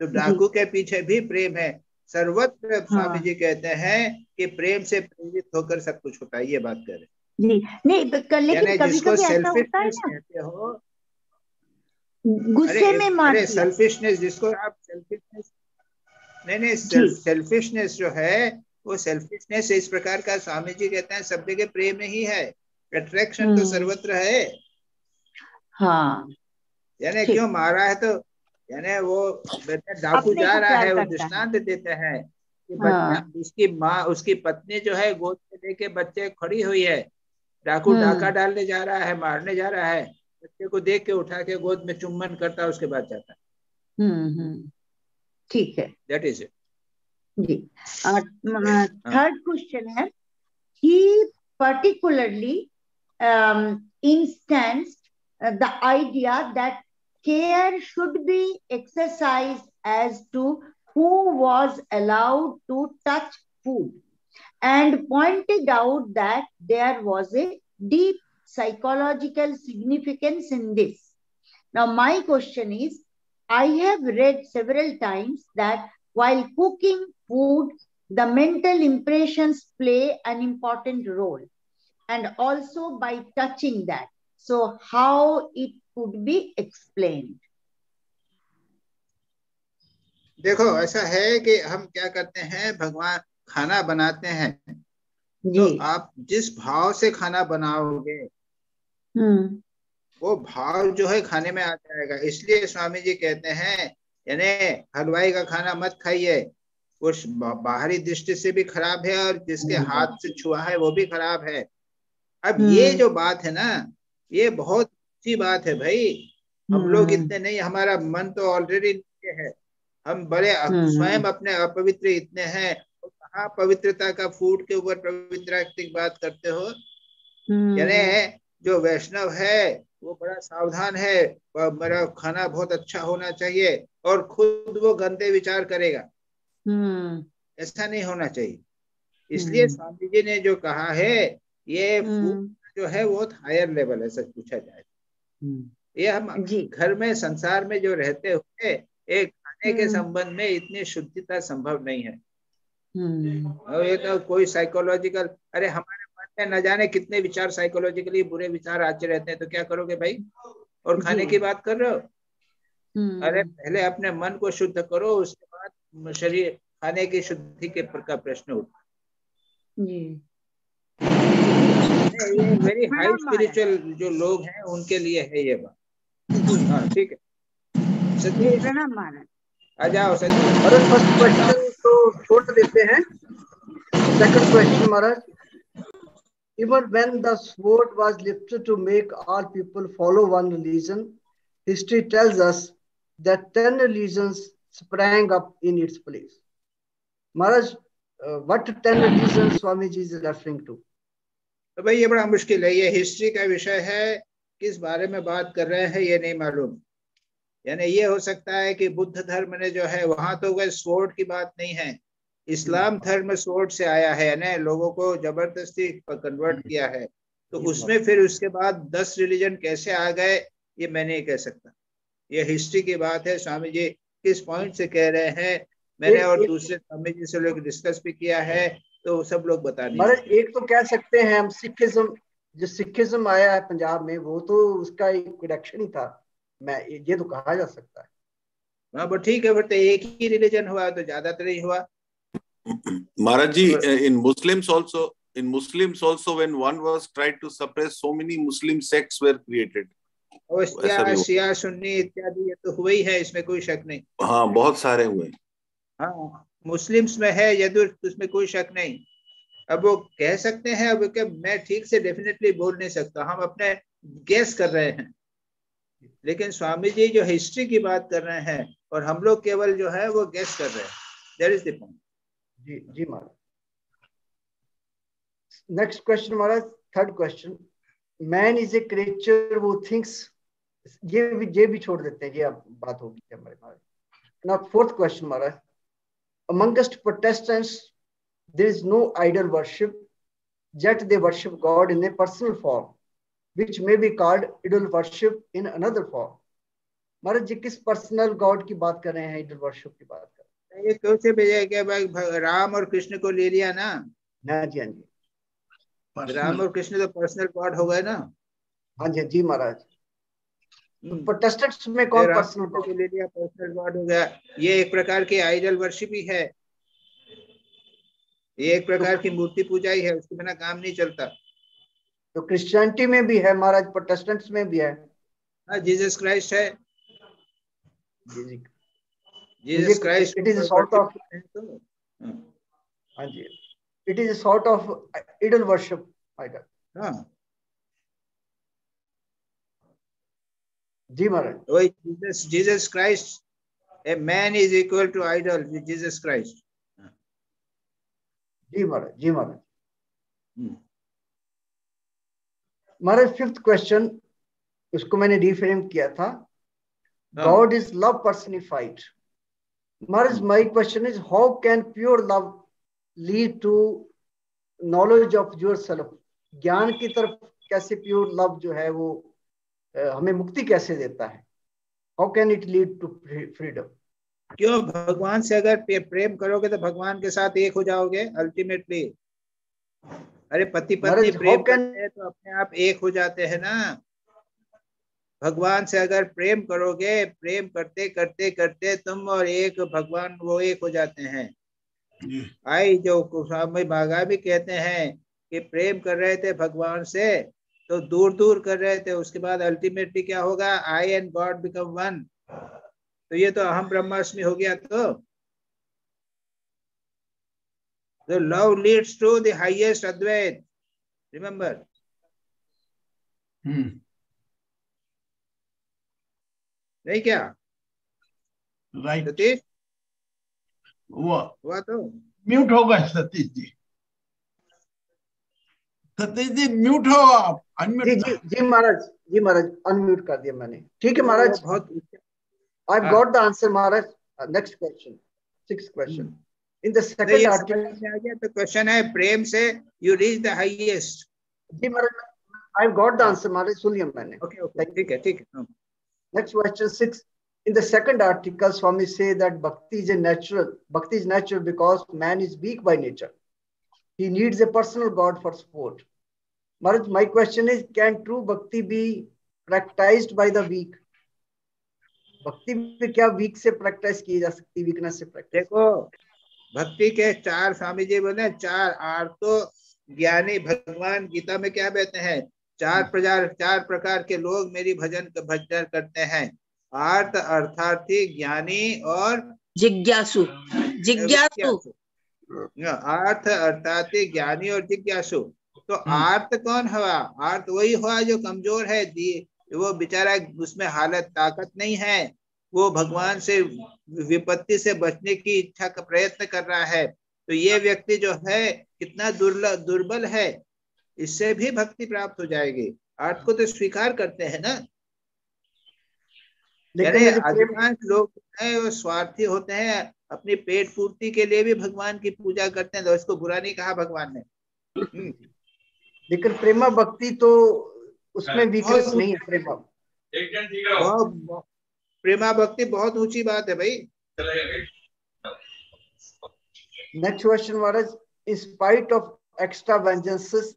Speaker 1: तो डाकू के पीछे भी प्रेम है। सर्वत्र स्वामी जी कहते हैं कि प्रेम से प्रेरित होकर सब कुछ होता है। ये बात कर रहे
Speaker 7: लेकिन
Speaker 1: जिसको सेल्फिशनेस कहते हो,
Speaker 7: गुस्से में मार,
Speaker 1: सेल्फिशनेस, जिसको आप सेल्फिशनेस, नहीं सेल्फिशनेस जो है वो सेल्फिशनेस इस प्रकार का स्वामी जी कहते हैं सब जगह प्रेम नहीं है, अट्रैक्शन तो सर्वत्र है।
Speaker 7: हाँ,
Speaker 1: यानी क्यों मारा है? तो यानी वो डाकू जा रहा है, वो दृष्टांत देते हैं कि बच्चा, उसकी माँ, उसकी पत्नी जो है गोद में लेके बच्चे खड़ी हुई है, डाकू डाका डालने जा रहा है, मारने जा रहा है, बच्चे को देख के उठा के गोद में चुम्बन करता है, उसके बाद जाता है।
Speaker 7: ठीक है,
Speaker 1: दैट इज इट
Speaker 7: जी। थर्ड क्वेश्चन है, he particularly instanced the idea that care should be exercised as to who was allowed to touch food, and pointed out that there was a deep psychological significance in this. Now my question is, I have read several times that while cooking food, the mental impressions play an important role, and also by touching that. So how it could be explained?
Speaker 1: देखो, ऐसा है कि हम क्या करते हैं, भगवान खाना बनाते हैं तो आप जिस भाव से खाना बनाओगे वो भाव जो है खाने में आ जाएगा। इसलिए स्वामी जी कहते हैं, यानी हलवाई का खाना मत खाइए, वो बाहरी दृष्टि से भी खराब है और जिसके हाथ से छुआ है वो भी खराब है। अब ये जो बात है ना, ये बहुत अच्छी बात है भाई। हम लोग इतने नहीं, हमारा मन तो ऑलरेडी नीचे है, हम बड़े स्वयं अपने अपवित्र इतने हैं, तो कहाँ पवित्रता का फूड के ऊपर पवित्रता की बात करते हो? यानी जो वैष्णव है वो बड़ा सावधान है, मेरा खाना बहुत अच्छा होना चाहिए, और खुद वो गंदे विचार करेगा। ऐसा नहीं होना चाहिए। इसलिए स्वामी जी ने जो कहा है, ये फूड जो है वो हायर लेवल है, सच पूछा जाए। ये हम घर में संसार में जो रहते हुए एक खाने के संबंध में इतनी शुद्धता संभव नहीं है। और ये तो कोई साइकोलॉजिकल, अरे हमारे मन में न जाने कितने विचार साइकोलॉजिकली बुरे विचार आते रहते हैं, तो क्या करोगे भाई? और खाने की बात कर रहे हो? अरे पहले अपने मन को शुद्ध करो, उसके बाद शरीर, खाने की शुद्धि के का प्रश्न उठा। ये वेरी हाई स्पिरिचुअल जो लोग हैं उनके लिए है ये बात। हाँ ठीक है सतीश, आ जाओ सतीश।
Speaker 6: महाराज फर्स्ट क्वेश्चन तो छोड़ देते हैं। Second question Maharaj, even when the sword was lifted to make all people follow one religion, history tells us that 10 religions sprang up in its place. Maharaj, what 10 religions Swami ji is referring to?
Speaker 1: तो भाई ये बड़ा मुश्किल है, ये history का विषय है, किस बारे में बात कर रहे हैं ये नहीं मालूम। यानी ये हो सकता है कि बुद्ध धर्म ने जो है, वहां तो वह स्वॉर्ड की बात नहीं है, इस्लाम धर्म स्वॉर्ड से आया है, यानी लोगों को जबरदस्ती कन्वर्ट किया है। तो उसमें फिर उसके बाद 10 रिलीजन कैसे आ गए ये मैं नहीं कह सकता, ये हिस्ट्री की बात है। स्वामी जी किस पॉइंट से कह रहे हैं, मैंने और दूसरे स्वामी जी से लोग डिस्कस भी किया है, तो सब लोग बता दीजिए।
Speaker 6: एक तो कह सकते हैं हम सिखिज्म, जो सिखिज्म आया है पंजाब में, वो तो उसका एक प्रोडक्शन ही था, मैं ये तो कहा जा सकता है।
Speaker 1: हाँ वो ठीक है, बट एक ही रिलीजन हुआ तो ज्यादातर ही हुआ।
Speaker 5: Maharaj ji, in Muslims also when one was tried to suppress, so many Muslim sects were created.
Speaker 1: और शिया सुन्नी इत्यादि ये तो हुए ही है, इसमें कोई शक नहीं।
Speaker 5: हाँ, बहुत सारे हुए।
Speaker 1: हाँ, मुस्लिम्स में है यदुर, उसमें कोई शक नहीं। अब वो कह सकते हैं, अब क्या मैं ठीक से डेफिनेटली बोल नहीं सकता, हम अपने गेस कर रहे हैं, लेकिन स्वामी जी जो हिस्ट्री की बात कर रहे हैं और हम लोग केवल जो है वो गेस कर रहे हैं। That is the point.
Speaker 6: जी जी Maharaj. Next question Maharaj, third question, man is a creature who thinks, ये भी छोड़ देते हैं, ये अब बात होगी हमारे Maharaj. Now fourth question Maharaj, amongst Protestants there is no idol worship, yet they worship God in a personal form, which may be called idol worship in another form. महाराज जी किस पर्सनल गॉड की बात कर रहे हैं, idol worship की बात कर रहे हैं?
Speaker 1: ये कैसे भेजा क्या भाई, राम और कृष्ण को ले लिया ना?
Speaker 6: हाँ जी, हाँ जी,
Speaker 1: राम और कृष्ण तो पर्सनल गॉड हो गए ना?
Speaker 6: हाँ जी, जी महाराज। प्रोटेस्टेंट्स में कौन पर्सनल गॉड
Speaker 1: ले लिया, पर्सनल गॉड हो गया। ये एक प्रकार की आइडल वर्शिप ही है, ये एक प्रकार की मूर्ति पूजा ही है, उसके बिना काम नहीं चलता।
Speaker 6: तो क्रिश्चियनिटी में भी है महाराज, प्रोटेस्टेंट्स में भी है।
Speaker 1: हाँ, जीसस क्राइस्ट है,
Speaker 6: Jesus Christ. It is a sort of, हाँ जी, it is a sort of idol worship, idol.
Speaker 1: हाँ
Speaker 6: जी महाराज।
Speaker 1: वही Jesus Christ, a man is equal to idol with Jesus Christ.
Speaker 6: जी महाराज, जी महाराज। महाराज फिफ्थ क्वेश्चन, उसको मैंने रिफ्रेम किया था, God is love personified. Maharaj my question is, how can pure love lead to knowledge of yourself? ज्ञान की तरफ कैसे प्योर लव जो है वो हमें मुक्ति कैसे देता है? How can it lead to freedom?
Speaker 1: क्यों, भगवान से अगर प्रेम करोगे तो भगवान के साथ एक हो जाओगे अल्टीमेटली। अरे पति पत्नी प्रेम करते हैं तो अपने आप एक हो जाते हैं ना। भगवान से अगर प्रेम करोगे, प्रेम करते करते करते तुम और एक भगवान वो एक हो जाते हैं। आई जो स्वामी बागा भी कहते हैं कि प्रेम कर रहे थे भगवान से तो दूर दूर कर रहे थे, उसके बाद अल्टीमेटली क्या होगा, I and God become one. तो ये तो अहम ब्रह्मास्मि हो गया। तो love leads to the highest Advaita, remember. नहीं क्या?
Speaker 3: राइट।
Speaker 1: सतीश
Speaker 3: हुआ
Speaker 1: तो
Speaker 3: म्यूट हो गए सतीश जी। सतीश जी म्यूट हो आप, अनम्यूट।
Speaker 6: जी जी जी महाराज, जी महाराज अनम्यूट कर दिया मैंने। ठीक है Maharaj, I have got the answer Maharaj. Next question, sixth question, in the second article
Speaker 1: आ गया तो क्वेश्चन है, प्रेम से यू रीच द हाईएस्ट।
Speaker 6: जी Maharaj, I have got the answer Maharaj, सुन लिया मैंने।
Speaker 1: ओके ओके, ठीक है ठीक है।
Speaker 6: Next question 6. In the second article, Swami say that bhakti is natural because man is weak by nature. He needs a personal God for support. Maharaj, my question is, can true bhakti be practiced by the weak? भक्ति पे क्या week से practice की जा सकती, weakness से practice?
Speaker 1: देखो, भक्ति के चार, स्वामी जी बोले चार आर्तो ज्ञानी, भगवान गीता में क्या कहते हैं, चार प्रकार के लोग मेरी भजन करते हैं, आर्त, अर्थार्थी, ज्ञानी और जिज्ञासु। आर्थ, अर्थार्थी, ज्ञानी और जिज्ञासु। तो आर्त कौन हुआ? आर्त वही हुआ जो कमजोर है, वो बेचारा, उसमें हालत ताकत नहीं है, वो भगवान से विपत्ति से बचने की इच्छा का प्रयत्न कर रहा है। तो ये व्यक्ति जो है कितना दुर्बल है, इससे भी भक्ति प्राप्त हो जाएगी। अर्थ को तो स्वीकार करते हैं ना, लेकिन अधिकांश लोग हैं वो स्वार्थी होते हैं, अपनी पेट पूर्ति के लिए भी भगवान की पूजा करते हैं, तो इसको बुरा नहीं कहा भगवान ने।
Speaker 6: लेकिन प्रेमा भक्ति तो उसमें वीकनेस नहीं है।
Speaker 1: प्रेमा भक्ति बहुत ऊंची बात है भाई।
Speaker 6: Next question Maharaj, in spite of extra vengeances,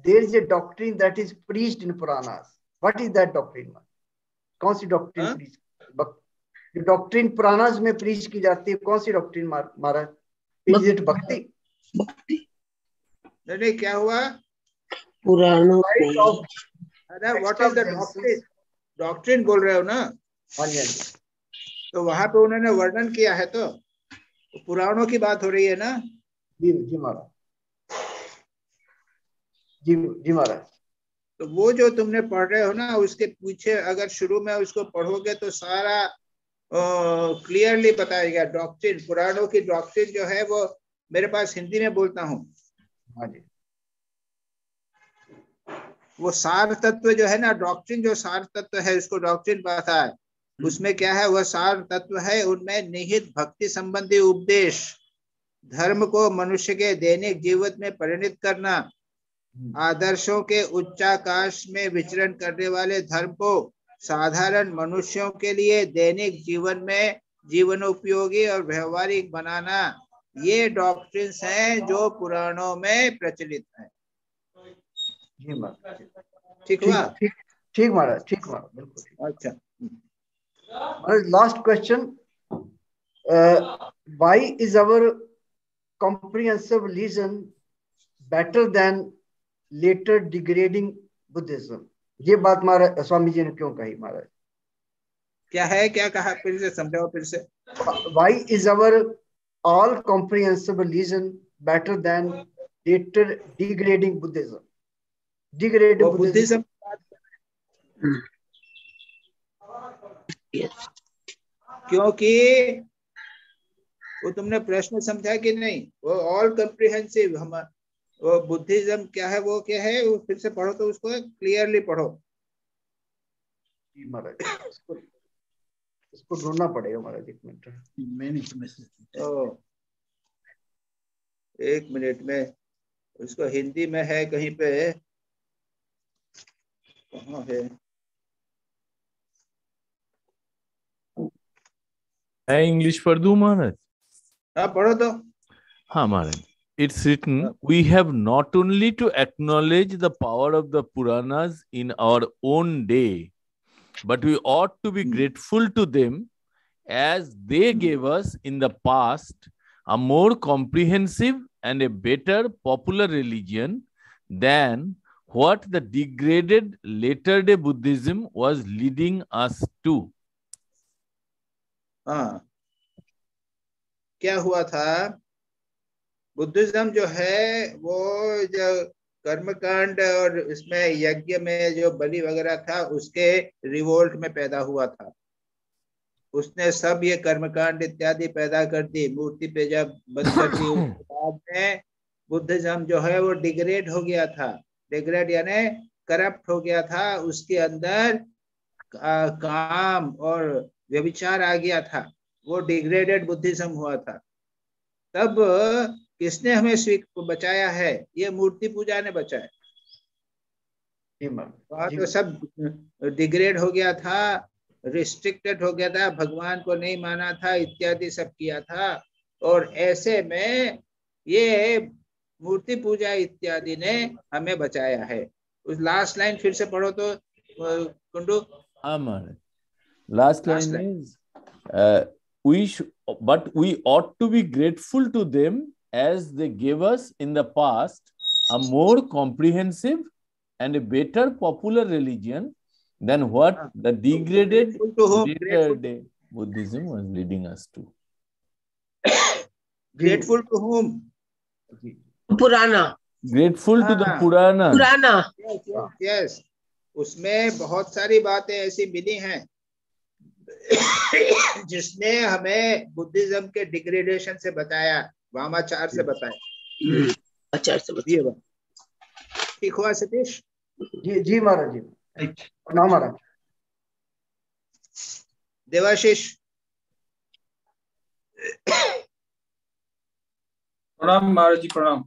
Speaker 6: there is a doctrine that is preached in Puranas. What is that doctrine? कौन सी डॉक्ट्रिन प्रीच? जो डॉक्ट्रिन पुराणास में प्रीच की जाती है, कौन सी डॉक्ट्रिन महाराज? इज इट भक्ति?
Speaker 1: नहीं, क्या हुआ?
Speaker 6: पुराणों
Speaker 1: what is the doctrine? Doctrine बोल रहे हो ना?
Speaker 6: हाँ जी, हाँ जी,
Speaker 1: तो वहां पे उन्होंने वर्णन किया है, तो पुराणों की बात हो रही है ना?
Speaker 6: जी जी महाराज, जी जी महाराज।
Speaker 1: तो वो जो तुमने पढ़ रहे हो ना, उसके पीछे अगर शुरू में उसको पढ़ोगे तो सारा क्लियरली बताया गया डॉक्ट्रिन, पुराणों की डॉक्ट्रिन जो है वो मेरे पास हिंदी में बोलता हूँ।
Speaker 6: हाँ जी,
Speaker 1: वो सार तत्व जो है ना, डॉक्ट्रिन जो सार तत्व है उसको डॉक्ट्रिन पता है। उसमें क्या है, वह सार तत्व है, उनमें निहित भक्ति संबंधी उपदेश, धर्म को मनुष्य के दैनिक जीवन में परिणत करना, आदर्शों के उच्चाकाश में विचरण करने वाले धर्म को साधारण मनुष्यों के लिए दैनिक जीवन में जीवनोपयोगी और व्यवहारिक बनाना, ये डॉक्ट्रिन्स हैं जो पुराणों में प्रचलित है।
Speaker 6: जी महाराज,
Speaker 1: ठीक हुआ?
Speaker 6: ठीक ठीक महाराज, ठीक महाराज, बिल्कुल ठीक।
Speaker 1: अच्छा,
Speaker 6: Maharaj last question, why is our comprehensive religion better than later degrading Buddhism? ये बात महाराज स्वामी जी ने क्यों कही महाराज?
Speaker 1: क्या है, क्या कहा, फिर से समझाओ फिर से।
Speaker 6: Why is our all comprehensive religion better than later degrading Buddhism? Degrading
Speaker 1: Buddhism क्योंकि वो तुमने प्रश्न समझा कि नहीं? वो ऑल कम्प्रिहेंसिव, हम वो बुद्धिज्म क्या है, वो क्या है, वो फिर से पढ़ो तो उसको क्लियरली पढ़ो।
Speaker 6: महाराज इसको ढूंढना पड़ेगा महाराज, एक मिनट।
Speaker 1: तो 1 मिनट में, उसको हिंदी में है कहीं पे, कहाँ है?
Speaker 4: मैं इंग्लिश पढ़ दूं महाराज?
Speaker 1: हाँ पढ़ो तो।
Speaker 4: हाँ महाराज, it's written, we have not only to acknowledge the power of the Puranas in our own day, but we ought to be grateful to them as they gave us in the past a more comprehensive and a better popular religion than what the degraded later day Buddhism was leading us to.
Speaker 1: हाँ, क्या हुआ था, Buddhism जो है वो जो कर्मकांड और इसमें यज्ञ में जो बलि वगैरह था उसके रिवोल्ट में पैदा हुआ था। उसने सब ये कर्मकांड इत्यादि पैदा कर दी, मूर्ति पे जब बंद कर दी, उसके बाद में बुद्धिज्म जो है वो डिग्रेड हो गया था। डिग्रेड यानी करप्ट हो गया था, उसके अंदर काम और व्यभिचार आ गया था, वो डिग्रेडेड बुद्धिज्म हुआ था। तब किसने हमें बचाया है? ये मूर्ति पूजा ने बचाया। तो सब डिग्रेड हो गया था, रिस्ट्रिक्टेड हो गया था, भगवान को नहीं माना था, इत्यादि सब किया था। और ऐसे में ये मूर्ति पूजा इत्यादि ने हमें बचाया है। उस लास्ट लाइन फिर से पढ़ो तो Kundu.
Speaker 4: Last line is, but we ought to be grateful to them as they gave us in the past a more comprehensive and a better popular religion than what the degraded later day Buddhism was leading us to.
Speaker 1: Grateful to whom?
Speaker 6: Purana.
Speaker 4: Grateful to the Purana.
Speaker 6: Purana.
Speaker 1: Yes. उसमें बहुत सारी बातें ऐसी मिली हैं जिसने हमें Buddhism के degradation से बताया, वामाचार से बताया, आचार से बताया। ठीक हुआ सतीश?
Speaker 6: जी जी महाराज जी, प्रणाम महाराज।
Speaker 1: देवाशीष।
Speaker 2: प्रणाम महाराज जी, प्रणाम।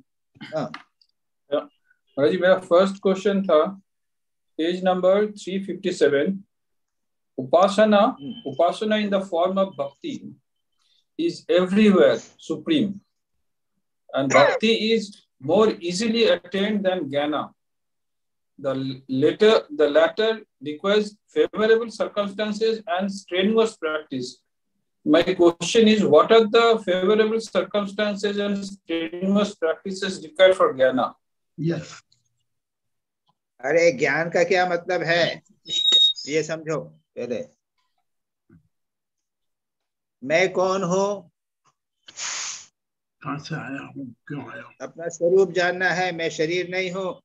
Speaker 2: महाराज जी, मेरा फर्स्ट क्वेश्चन था page number 357, Upasana in the form of bhakti is everywhere supreme, and bhakti is more easily attained than jnana. The latter requires favorable circumstances and strenuous practice. My question is, what are the favorable circumstances and strenuous practices required for jnana?
Speaker 3: Yes.
Speaker 1: अरे ज्ञान का क्या मतलब है? ये समझो पहले, मैं कौन हूँ,
Speaker 3: कहाँ से आया हूँ, क्यों आया हूँ,
Speaker 1: अपना स्वरूप जानना है। मैं शरीर नहीं हूँ,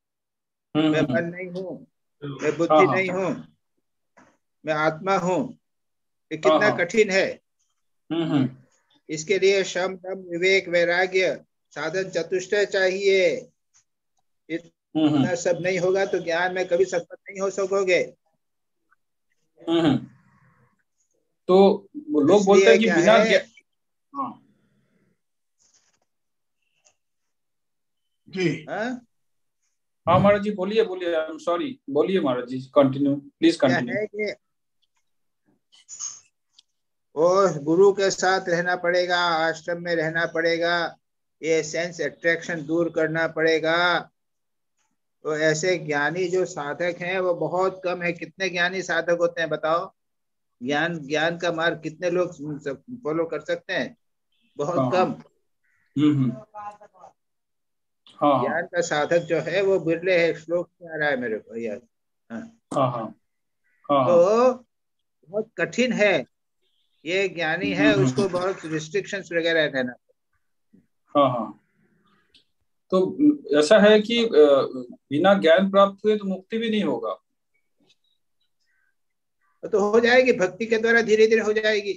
Speaker 1: मैं मन नहीं हूँ, मैं बुद्धि नहीं हूँ, मैं आत्मा हूँ। ये कितना कठिन है। इसके लिए शम दम विवेक वैराग्य साधन चतुष्टय चाहिए। इतना सब नहीं होगा तो ज्ञान में कभी सफल नहीं हो सकोगे।
Speaker 2: तो लोग बोलते हैं कि बिना
Speaker 3: जी
Speaker 2: हाँ महाराज जी बोलिए बोलिए, आई एम सॉरी, बोलिए महाराज जी, कंटिन्यू प्लीज कंटिन्यू।
Speaker 1: है कि वो गुरु के साथ रहना पड़ेगा, आश्रम में रहना पड़ेगा, ये सेंस अट्रैक्शन दूर करना पड़ेगा। तो ऐसे ज्ञानी जो साधक हैं वो बहुत कम है। कितने ज्ञानी साधक होते हैं बताओ? ज्ञान का मार्ग कितने लोग फॉलो कर सकते हैं? बहुत कम। ज्ञान का साधक जो है वो बिरले है। श्लोक में आ रहा है मेरे को याद। तो बहुत कठिन है। ये ज्ञानी है, उसको बहुत रिस्ट्रिक्शंस वगैरह रहना।
Speaker 2: तो ऐसा है कि बिना ज्ञान प्राप्त हुए तो मुक्ति भी नहीं होगा।
Speaker 1: तो हो जाएगी, भक्ति के द्वारा धीरे धीरे हो जाएगी।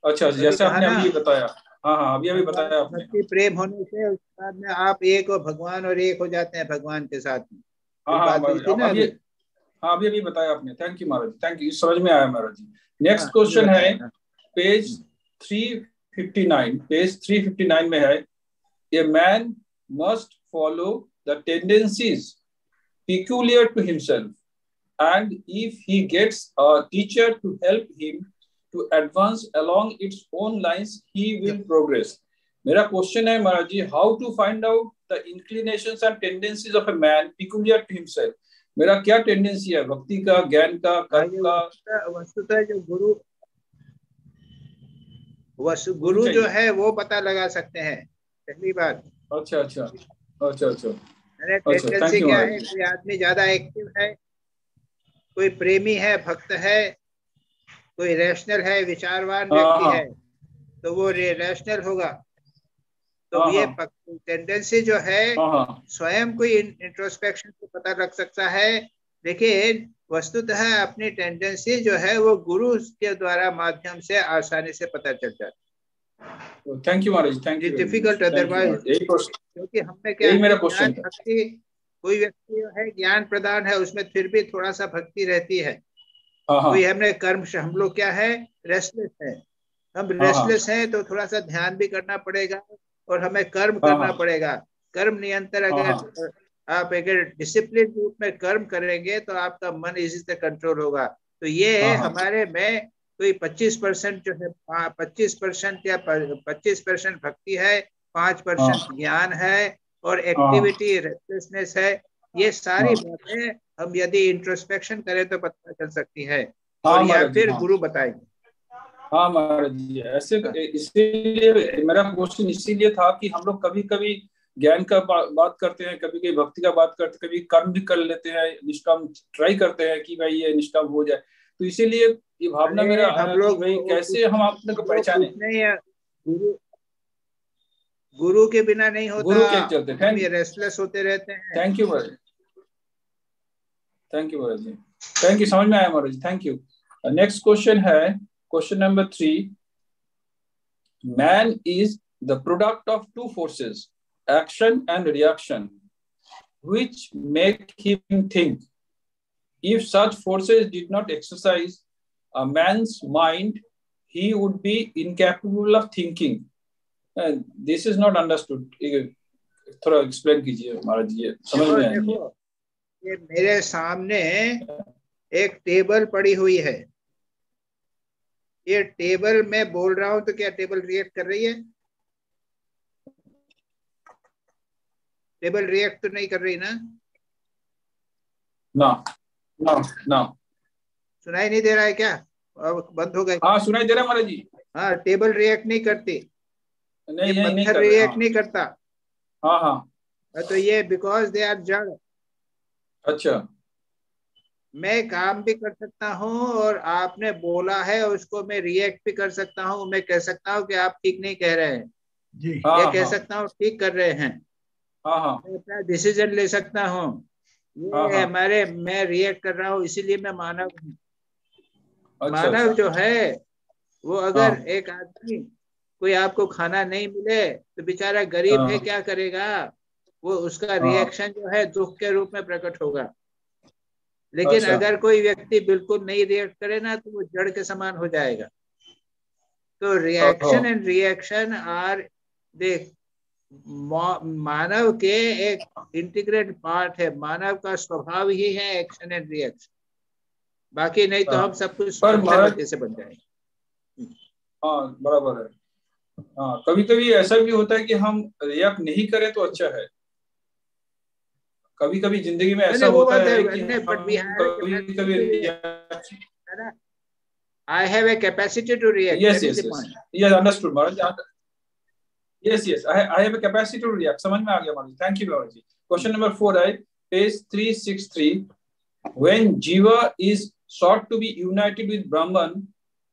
Speaker 2: अच्छा, जैसे आपने अभी बताया। हाँ, अभी बताया आपने।
Speaker 1: भक्ति प्रेम होने से उसके बाद में आप एक हो भगवान और एक हो जाते हैं भगवान के साथ में।
Speaker 2: अभी बताया आपने। Thank you Maharaj, thank you, समझ में आया महाराज जी। नेक्स्ट क्वेश्चन है पेज 359। पेज 359 में है, a man must follow the tendencies peculiar to himself, and if he gets a teacher to help him to advance along its own lines, he will progress. मेरा question है महाराज जी, how to find out the inclinations and tendencies of a man peculiar to himself? मेरा क्या tendency है, भक्ति का, ज्ञान का, कर्म का?
Speaker 1: वस्तुतः जो गुरु जो है वो पता लगा सकते हैं, पहली बात।
Speaker 2: अच्छा।
Speaker 1: टेंडेंसी क्या है? कोई आदमी ज्यादा एक्टिव है, कोई प्रेमी है, भक्त है, कोई रैशनल है, विचारवान व्यक्ति है, तो वो रैशनल होगा। तो ये टेंडेंसी जो है स्वयं कोई इंट्रोस्पेक्शन से पता लग सकता है, लेकिन वस्तुतः अपनी टेंडेंसी जो है वो गुरु के द्वारा माध्यम से आसानी से पता चल जाता है।
Speaker 2: Thank you Maharaj, thank you.
Speaker 1: Difficult otherwise, क्योंकि हमने क्या है, ज्ञान भक्ति, कोई व्यक्ति है ज्ञान प्रदान है, उसमें फिर भी थोड़ा सा भक्ति रहती है। कोई हमने कर्म, हम लोग क्या है, रेस्टलेस है। हम रेस्टलेस हैं तो थोड़ा सा ध्यान भी करना पड़ेगा और हमें कर्म करना पड़ेगा। कर्म नियंत्रण, अगर आप अगर डिसिप्लिन रूप में कर्म करेंगे तो आपका मन इसी से कंट्रोल होगा। तो ये हमारे में कोई 25% जो है, 25% या 25% भक्ति है, 5% ज्ञान है और एक्टिविटी रेस्टलेसनेस है। ये सारी बातें हम यदि इंट्रोस्पेक्शन करें तो पता चल सकती है, और या फिर गुरु बताएंगे।
Speaker 2: हाँ महाराज जी, ऐसे इसीलिए मेरा क्वेश्चन इसीलिए था कि हम लोग कभी कभी ज्ञान का बात करते हैं, कभी कभी भक्ति का बात करते हैं, कभी कर्म भी कर लेते हैं, निष्काम ट्राई करते हैं कि भाई ये निष्काम हो जाए। तो इसीलिए ये भावना मेरा
Speaker 1: हम लोग
Speaker 2: भाई कैसे हम अपने को पहचाने।
Speaker 1: गुरु के बिना नहीं होता,
Speaker 2: गुरु के चलते
Speaker 1: हम ये रेस्टलेस होते रहते हैं।
Speaker 2: Thank you Maharaj, thank you Maharaj ji, thank you, समझ में आया Maharaj ji, thank you. Next question है, question number 3। Man is the product of two forces, action and reaction, which make him think. If such forces did not exercise a man's mind, he would be incapable of thinking. And this is not understood. थोड़ा explain कीजिए महाराज जी, समझ में आएगी।
Speaker 1: ये मेरे सामने एक table पड़ी हुई है, ये टेबल में बोल रहा हूं तो क्या टेबल रिएक्ट कर रही है? टेबल रिएक्ट तो नहीं कर रही ना?
Speaker 2: ना।
Speaker 1: सुनाई नहीं दे रहा है क्या? अब बंद हो गए?
Speaker 2: हाँ सुनाई दे रहा है महाराज जी।
Speaker 1: हाँ, टेबल रिएक्ट नहीं करती,
Speaker 2: नहीं,
Speaker 1: पत्थर रिएक्ट नहीं करता।
Speaker 2: हाँ।
Speaker 1: तो ये बिकॉज दे आर जड़।
Speaker 2: अच्छा।
Speaker 1: मैं काम भी कर सकता हूँ और आपने बोला है उसको मैं रिएक्ट भी कर सकता हूँ। मैं कह सकता हूँ कि आप ठीक नहीं कह रहे हैं,
Speaker 3: जी
Speaker 1: या कह सकता हूँ ठीक कर रहे हैं।
Speaker 2: हाँ
Speaker 1: मैं अपना डिसीजन ले सकता हूँ। ये हमारे, मैं रिएक्ट कर रहा हूँ, इसीलिए मैं मानव हूँ।
Speaker 2: अच्छा
Speaker 1: मानव जो है वो, अगर
Speaker 2: हाँ
Speaker 1: एक आदमी, कोई आपको खाना नहीं मिले तो बेचारा गरीब है, क्या करेगा? वो उसका रिएक्शन जो है दुख के रूप में प्रकट होगा। लेकिन
Speaker 2: अच्छा
Speaker 1: अगर कोई व्यक्ति बिल्कुल नहीं रिएक्ट करे ना, तो वो जड़ के समान हो जाएगा। तो रिएक्शन एंड रिएक्शन आर, देख, मानव के एक इंटीग्रेट पार्ट है। मानव का स्वभाव ही है एक्शन एंड रिएक्शन। बाकी नहीं तो हम सब कुछ
Speaker 2: पर
Speaker 1: पत्थर
Speaker 2: महाराज,
Speaker 1: बत्ती से बन जाएंगे।
Speaker 2: हाँ बराबर है। हाँ, कभी कभी ऐसा भी होता है कि हम रिएक्ट नहीं करें तो अच्छा है। कभी कभी जिंदगी में ऐसा
Speaker 1: नहीं, वो
Speaker 2: होता
Speaker 1: बात
Speaker 2: है
Speaker 1: है,
Speaker 2: कि
Speaker 1: नहीं, बट वी
Speaker 2: हम
Speaker 1: हैव
Speaker 2: कभी कभी
Speaker 1: I have a capacity to react.
Speaker 2: yes
Speaker 1: That is
Speaker 2: yes
Speaker 1: the
Speaker 2: yes
Speaker 1: point.
Speaker 2: yes understood Maharaj. yes I have a capacity to react। समझ में आ गया महाराज। thank you Maharaj ji. question number 4 है page 363। when jiva is sought to be united with Brahman,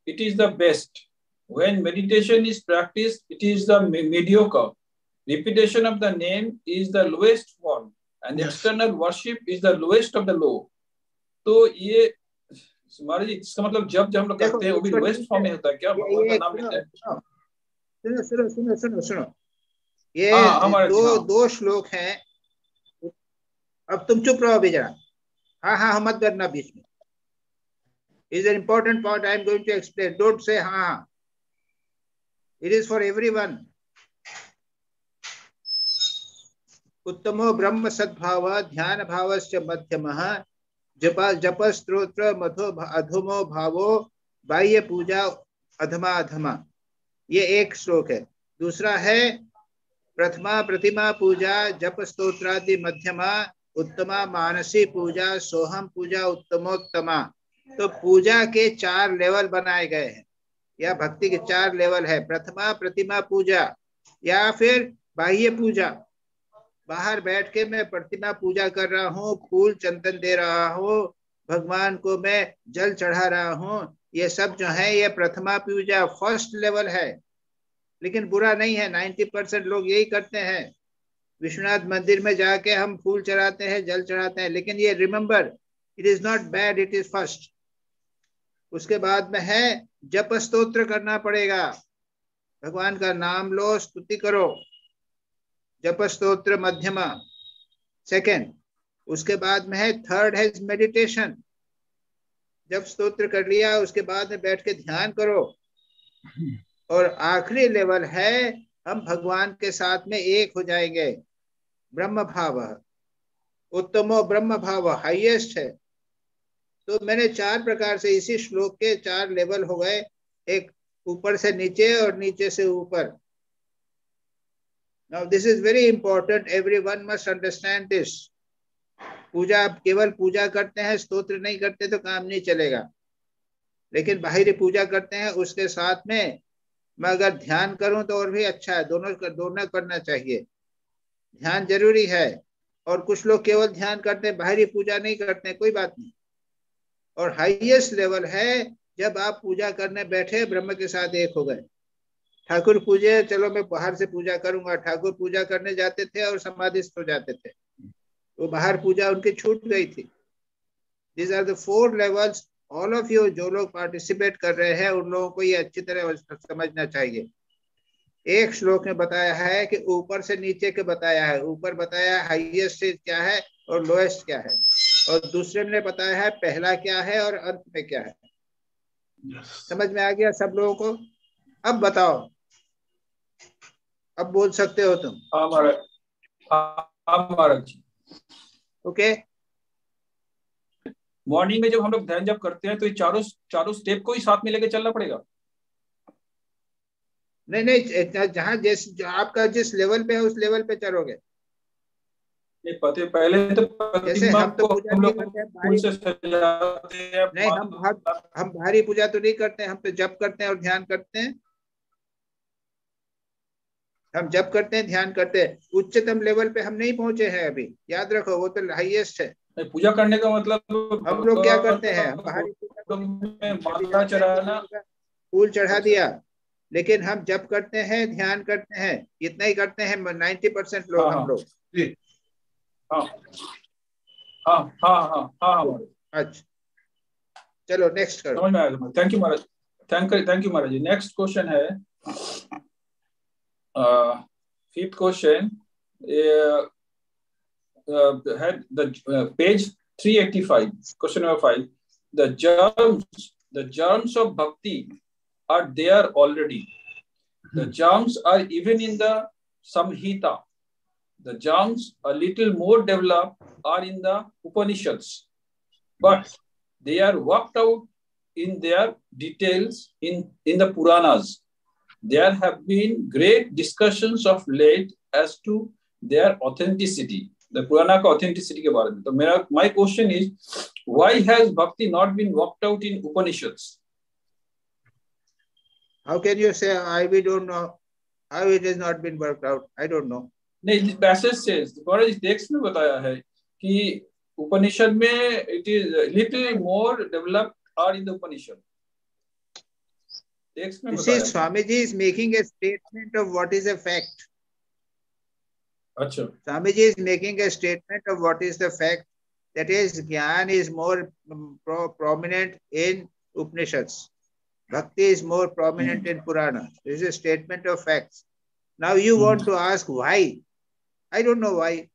Speaker 2: it is the best. When meditation is practiced, it is the mediocre. Repetition of the name is the lowest form, and external worship is the lowest of the low. तो ये महाराज जी, इसका मतलब जब हम लोग करते हैं वो भी लोएस्ट फॉर्म में होता है क्या? भगवान का नाम लेते हैं?
Speaker 1: सुनो सुनो सुनो सुनो सुनो, ये दो श्लोक हैं। अब तुम चुप रहो अभी जरा। हाँ मत करना बीच में। is an important point I am going to explain. Don't say हाँ। It is for everyone. उत्तमो ब्रह्म सद्भाव ध्यान भावस्य मध्यमः जप स्तोत्र मधो अधमो भावो बाह्य पूजा अधमा अधमा। ये एक श्लोक है। दूसरा है प्रथमा प्रतिमा पूजा जप स्तोत्रादि मध्यमा उत्तमा मानसी पूजा सोहम पूजा उत्तमोत्तमा। तो पूजा के 4 लेवल बनाए गए हैं, या भक्ति के 4 लेवल है। प्रथमा प्रतिमा पूजा, या फिर बाह्य पूजा। बाहर बैठ के मैं प्रतिमा पूजा कर रहा हूँ, फूल चंदन दे रहा हूँ, भगवान को मैं जल चढ़ा रहा हूँ। ये सब जो है ये प्रथमा पूजा, फर्स्ट लेवल है। लेकिन बुरा नहीं है, 90% लोग यही करते हैं। विश्वनाथ मंदिर में जाके हम फूल चढ़ाते हैं, जल चढ़ाते हैं, लेकिन ये remember, it is not bad, it is first. उसके बाद में है जप स्तोत्र करना पड़ेगा। भगवान का नाम लो, स्तुति करो, जप स्तोत्र मध्यमा, सेकंड। उसके बाद में है थर्ड है मेडिटेशन। जब स्तोत्र कर लिया उसके बाद में बैठ के ध्यान करो। और आखिरी लेवल है हम भगवान के साथ में एक हो जाएंगे, ब्रह्म भाव। उत्तमो ब्रह्म भाव हाईएस्ट है। तो मैंने 4 प्रकार से, इसी श्लोक के 4 लेवल हो गए, एक ऊपर से नीचे और नीचे से ऊपर। Now this is very important, everyone must understand this. पूजा, आप केवल पूजा करते हैं, स्तोत्र नहीं करते तो काम नहीं चलेगा। लेकिन बाहरी पूजा करते हैं, उसके साथ में मैं अगर ध्यान करूं तो और भी अच्छा है। दोनों करना चाहिए। ध्यान जरूरी है। और कुछ लोग केवल ध्यान करते हैं, बाहरी पूजा नहीं करते, कोई बात नहीं। और हाईएस्ट लेवल है जब आप पूजा करने बैठे, ब्रह्म के साथ एक हो गए। ठाकुर पूजे, चलो मैं बाहर से पूजा करूंगा। ठाकुर पूजा करने जाते थे और समाधिस्थ हो जाते थे, वो बाहर पूजा उनकी छूट गई थी। These are the 4 levels. All of you जो लोग पार्टिसिपेट कर रहे हैं उन लोगों को ये अच्छी तरह समझना चाहिए। एक श्लोक में बताया है कि ऊपर से नीचे के बताया है। ऊपर बताया है हाईएस्ट क्या है और लोएस्ट क्या है, और दूसरे में बताया है पहला क्या है और अंत में क्या है। समझ में आ गया सब लोगों को? अब बताओ, अब बोल सकते हो तुम। ओके।
Speaker 2: मॉर्निंग में जब हम लोग ध्यान जब करते हैं तो ये चारों स्टेप को ही साथ में लेके चलना पड़ेगा?
Speaker 1: नहीं, जहाँ आपका जिस लेवल पे है उस लेवल पे चलोगे।
Speaker 2: पहले तो
Speaker 1: जैसे हम तो पूजा नहीं करते हैं, फूल से सजाते हैं। नहीं, हम भारी पूजा तो नहीं करते हैं, हम तो जप करते हैं और ध्यान करते हैं। हम जप करते हैं, ध्यान करते हैं। उच्चतम लेवल पे हम नहीं पहुंचे हैं अभी, याद रखो, वो तो हाईएस्ट है।
Speaker 2: पूजा करने का मतलब
Speaker 1: हम लोग क्या करते हैं, हम बाहरी पूजा
Speaker 2: में माला चढ़ाना,
Speaker 1: फूल चढ़ा दिया, लेकिन हम जब करते हैं, ध्यान करते हैं, इतना ही करते हैं 90% लोग, हम लोग।
Speaker 2: हाँ हाँ हाँ हाँ हाँ।
Speaker 1: अच्छा, चलो नेक्स्ट करो।
Speaker 2: समझ में आया। Thank you Maharaj, thank you Maharaj ji. Next question है, fifth question had the page 385, question number 5. The germs of bhakti are there already. The germs are even in the Samhita. The germs, a little more developed, are in the Upanishads, but they are worked out in their details in the Puranas. There have been great discussions of late as to their authenticity. The Purana का authenticity के बारे में। तो my question is, why has bhakti not been worked out in Upanishads?
Speaker 1: How can you say we don't know how it has not been worked out? I don't know.
Speaker 2: नहीं, this passage says, Maharaj text में बताया है कि उपनिषद में it is little more developed are in the Upanishad. Text में
Speaker 1: you see, Swamiji is making a statement of what is a fact.
Speaker 2: अच्छा,
Speaker 1: Swamiji is making a statement of what is the fact, that is, Gyan is more prominent in Upanishads. Bhakti is more prominent in Purana. This is a statement of facts. Now you want to ask why? I don't know why.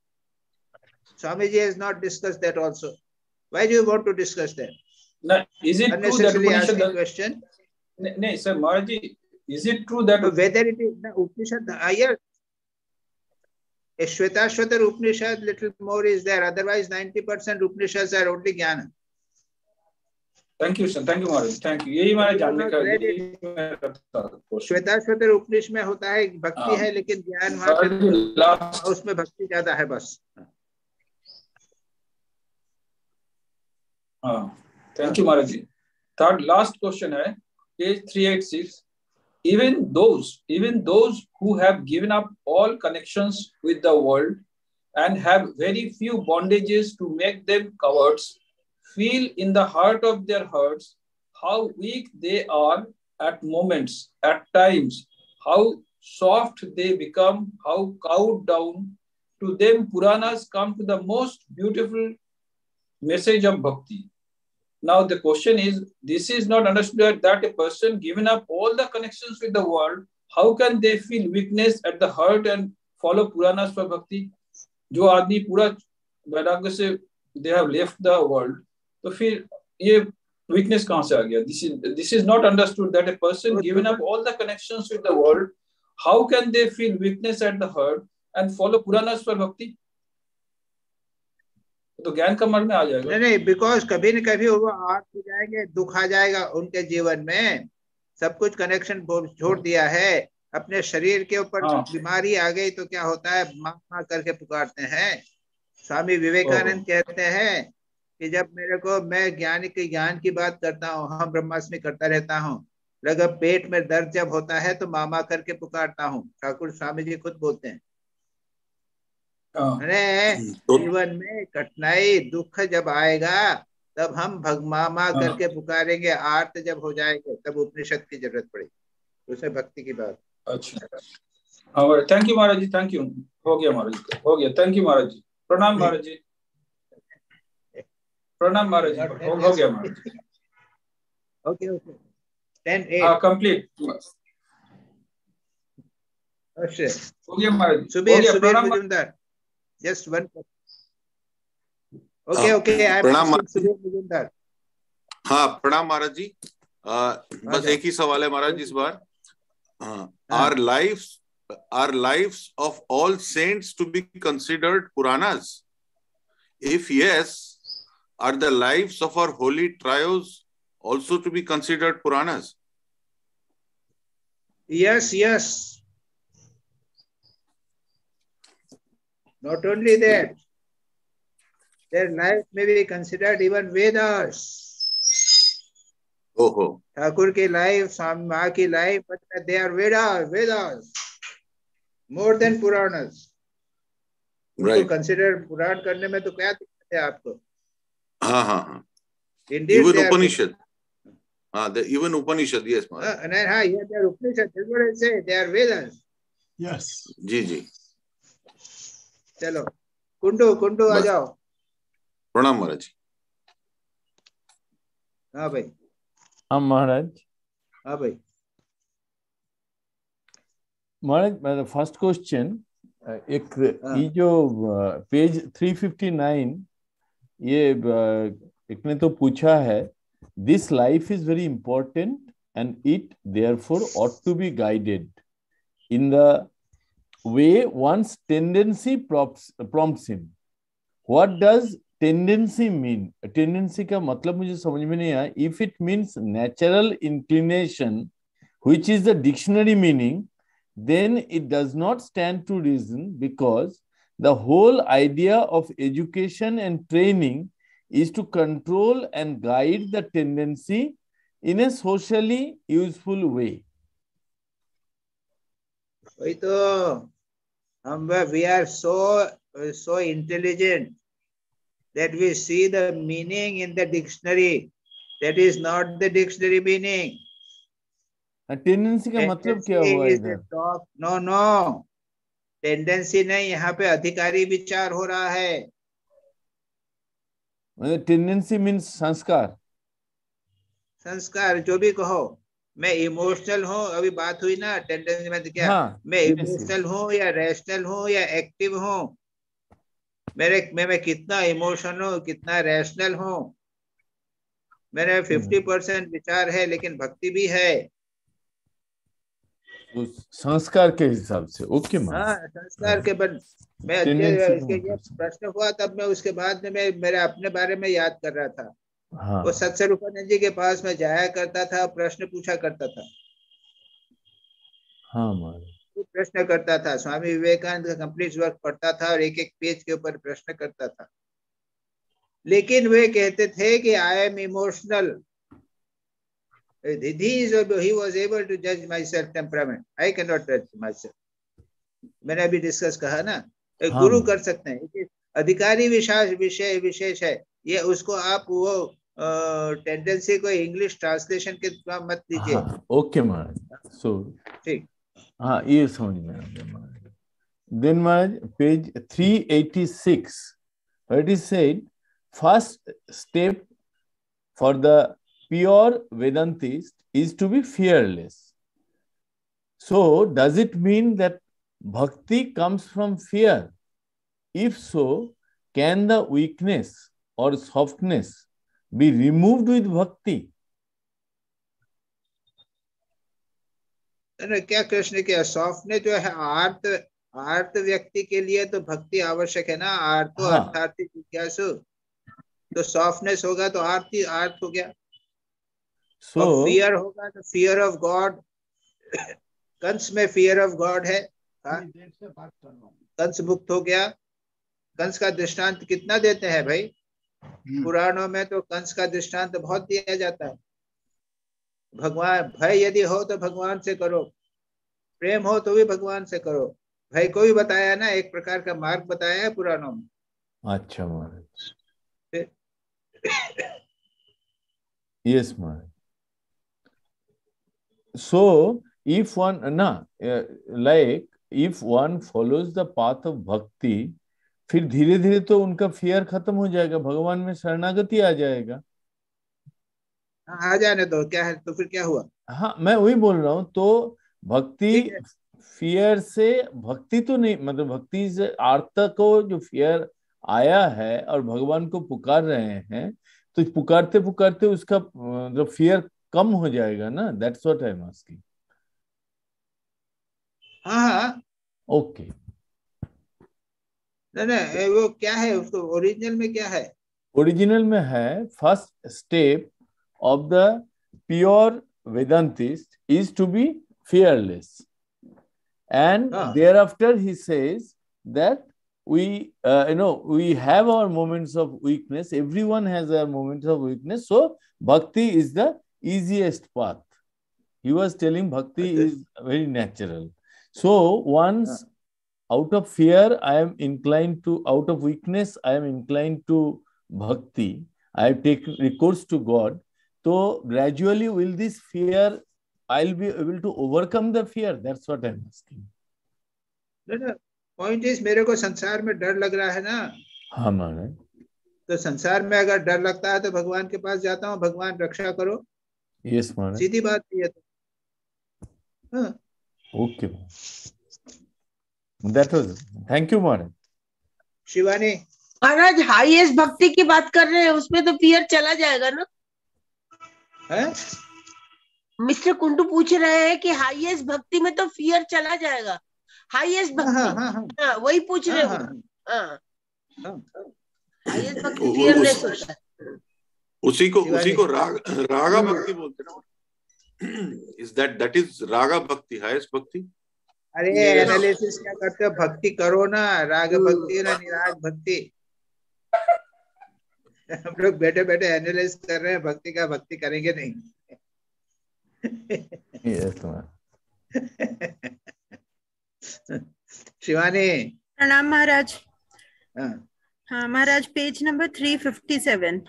Speaker 1: Swamiji has not discussed that also. Why do you want to discuss that?
Speaker 2: No, is it true that
Speaker 1: Upanishad asking question?
Speaker 2: No, sir, Maharaji, is it true that
Speaker 1: whether it is the Upanishad? Yes. A Shvetashvatar Upanishad, little more is there. Otherwise, 90% Upanishads are only Jnana.
Speaker 2: Thank you, sir. Thank you, Maharaj. Thank you. यही हमारे जानने का
Speaker 1: श्वेताश्वतर उपनिषद में होता है भक्ति है, लेकिन ज्ञान वहाँ उसमें भक्ति ज्यादा है बस।
Speaker 2: हाँ, thank you, Maharaj ji. Third last question है, page 386. Even those who have given up all connections with the world and have very few bondages to make them cowards, feel in the heart of their hearts how weak they are at moments, at times, how soft they become, how cowed down. To them, Puranas come to the most beautiful message of bhakti. Now the question is, this is not understood that a person given up all the connections with the world, how can they feel weakness at the heart and follow Puranas for bhakti? जो आदमी पूरा वैराग्य से they have left the world, तो फिर ये weakness कहाँ से आ गया? This is not understood that a person given up all the connections with the world, how can they feel weakness at the heart and follow Puranas for bhakti? तो ज्ञान का मन में आ जाएगा।
Speaker 1: नहीं, बिकॉज कभी न कभी वो आर्ट हो जाएंगे, दुख आ जाएगा उनके जीवन में। सब कुछ कनेक्शन छोड़ दिया है, अपने शरीर के ऊपर बीमारी आ गई तो क्या होता है, माँ माँ करके पुकारते हैं। स्वामी विवेकानंद कहते हैं कि जब मेरे को, मैं ज्ञान की बात करता हूँ, हम ब्रह्मास्मि करता रहता हूँ, लगा पेट में दर्द जब होता है तो मामा करके पुकारता हूँ। ठाकुर स्वामी जी खुद बोलते हैं, जीवन में कठिनाई दुख जब आएगा तब हम भगमामा करके पुकारेंगे, आर्त जब हो जाएंगे तब उपनिषद की जरूरत पड़ेगी, उसमें भक्ति की बात।
Speaker 2: अच्छा, thank you Maharaj ji, thank you. हो गया महाराज जी, हो गया। थैंक यू महाराज जी, प्रणाम महाराज जी, प्रणाम महाराज जी, हो गया महाराज जी।
Speaker 1: ओके ओके, 10-8
Speaker 2: कंप्लीट हो गया महाराज जी।
Speaker 1: Subir Mujumdar, just one. Okay, I am Subir Mujumdar.
Speaker 5: हाँ, प्रणाम महाराज जी। बस एक ही सवाल है महाराज इस बार। Are lives of all saints to be considered Puranas? If yes, are the lives of our holy trios also to be considered Puranas?
Speaker 1: Yes. Not only that, their life may be considered even Vedas.
Speaker 5: Oh.
Speaker 1: Thakur ki life, Swami Maha ki life, but they are Vedas, more than Puranas.
Speaker 5: Right.
Speaker 1: Consider Puran करने में तो क्या दिक्कत है आपको? Indeed,
Speaker 5: Even
Speaker 1: they are
Speaker 5: Upanishad. Even Upanishad, yes, Maharaj.
Speaker 1: yeah, they are Upanishad. That's what I say. They are Vedas.
Speaker 3: Yes.
Speaker 5: जी.
Speaker 1: चलो, कुंडू आ जाओ.
Speaker 5: प्रणाम महाराज.
Speaker 1: हाँ भाई.
Speaker 4: हाँ महाराज.
Speaker 1: हाँ भाई.
Speaker 4: महाराज, फर्स्ट क्वेश्चन, एक ये जो पेज 359, ये एक ने तो पूछा है, this life is very important and it therefore ought to be guided in the way one's tendency prompts him. What does tendency mean? Tendency का मतलब मुझे समझ में नहीं आया. If it means natural inclination, which is the dictionary meaning, then it does not stand to reason, because the whole idea of education and training is to control and guide the tendency in a socially useful way.
Speaker 1: वही तो we are so intelligent that we see the meaning in the dictionary. That is not the dictionary meaning.
Speaker 4: Tendency का मतलब क्या हुआ इधर?
Speaker 1: No, tendency नहीं, यहाँ पे अधिकारी विचार हो रहा है.
Speaker 4: टेंडेंसी मीन्स संस्कार, जो भी कहो. मैं इमोशनल हूँ, अभी बात हुई ना टेंडेंसी में, क्या मैं इमोशनल हूँ या रैशनल हूँ या एक्टिव हूँ? मैं कितना इमोशनल हूँ, कितना रैशनल हूँ? मेरे 50% विचार है, लेकिन भक्ति भी है. संस्कार के हिसाब से. ओके मां.
Speaker 1: हाँ, संस्कार के बाद मैं ये प्रश्न हुआ, तब मैं उसके बाद में मैं मेरे अपने बारे में याद कर रहा था. वो सत्स्वरूपानंद जी के पास में जाया करता था, प्रश्न पूछा करता था.
Speaker 4: हाँ मां.
Speaker 1: वो प्रश्न करता था. स्वामी विवेकानंद का कंप्लीट वर्क पढ़ता था और एक पेज के ऊपर प्रश्न करता था. लेकिन वे कहते थे कि I am emotional. He was able to judge my self temperament. I cannot judge myself. मैंने अभी डिस्कस कहा ना, गुरु कर सकते हैं, अधिकारी विशेष है ये. उसको आप वो टेंडेंसी को इंग्लिश ट्रांसलेशन के मत लीजिए.
Speaker 4: ओके महाराज. सो
Speaker 1: ठीक.
Speaker 4: हाँ, ये समझ में आ गया Maharaj. Then Maharaj, page 386, it is said, first step for the pure Vedantist is to be fearless. So, does it mean that bhakti comes from fear? If so, can the weakness or softness be removed with bhakti?
Speaker 1: क्या कृष्ण क्या softness जो है आर्त व्यक्ति के लिए तो भक्ति आवश्यक है ना. आर्तो अर्थार्थी जिज्ञासु, तो सॉफ्टनेस होगा तो आर्त हो गया. और फियर होगा तो फियर ऑफ गॉड. कंस में फियर ऑफ गॉड है. कंस मुक्त हो गया. कंस का दृष्टांत कितना देते हैं भाई पुराणों में? तो कंस का दृष्टांत बहुत दिया जाता है. भगवान, भय यदि हो तो भगवान से करो, प्रेम हो तो भी भगवान से करो. भय को भी बताया ना, एक प्रकार का मार्ग बताया है पुराणों में.
Speaker 4: अच्छा Maharaj. Yes Maharaj. So, if one if one follows the path of bhakti, फिर धीरे धीरे तो उनका फियर खत्म हो जाएगा, भगवान में शरणागति आ जाएगा.
Speaker 1: आ जाने दो, क्या है तो फिर क्या हुआ?
Speaker 4: हाँ, मैं वही बोल रहा हूँ. तो भक्ति फियर से, भक्ति तो नहीं, मतलब भक्ति से आर्त को जो फियर आया है और भगवान को पुकार रहे हैं, तो पुकारते पुकारते उसका जो फियर कम हो जाएगा ना. That's what I am asking.
Speaker 1: हाँ.
Speaker 4: ओके.
Speaker 1: नहीं, वो क्या है उसको ओरिजिनल में क्या है?
Speaker 4: ओरिजिनल में है, first step of the pure Vedantist is to be fearless, and thereafter he says that we we have our moments of weakness. Everyone has their moments of weakness, so bhakti is the easiest path. He was telling bhakti is very natural. So once out of fear I am inclined to, out of weakness I am inclined to bhakti, I take recourse to God. So gradually will this fear, I'll be able to overcome the fear. That's what I'm asking.
Speaker 1: Point is मेरे को संसार में डर लग रहा है ना,
Speaker 4: हाँ महाराज,
Speaker 1: तो संसार में अगर डर लगता है तो भगवान के पास जाता हूँ, भगवान रक्षा करो।
Speaker 4: यस महाराज,
Speaker 1: सीधी बात है तो। हाँ,
Speaker 4: okay, that was, thank you Maharaj.
Speaker 1: Shivani
Speaker 8: Maharaj highest भक्ति की बात कर रहे हैं, उसमें तो फियर चला जाएगा ना?
Speaker 1: है,
Speaker 8: मिस्टर कुंडू पूछ रहे हैं कि हाईएस्ट भक्ति में तो फियर चला जाएगा। हाईएस्ट भक्ति, हाँ, वही पूछ रहे हैं। हाईएस्ट भक्ति फियरलेस होता है।
Speaker 5: उसी को रागा भक्ति बोलते हैं ना। इज दैट इज रागा भक्ति, हाईएस्ट भक्ति।
Speaker 1: अरे एनालिसिस क्या करते हो, भक्ति करो ना, राग भक्ति ना निराग भक्ति। हम लोग बैठे बैठे एनालिसिस कर रहे हैं भक्ति का, भक्ति करेंगे नहीं। शिवानी
Speaker 9: प्रणाम महाराज।
Speaker 1: हाँ
Speaker 9: महाराज, पेज नंबर 357।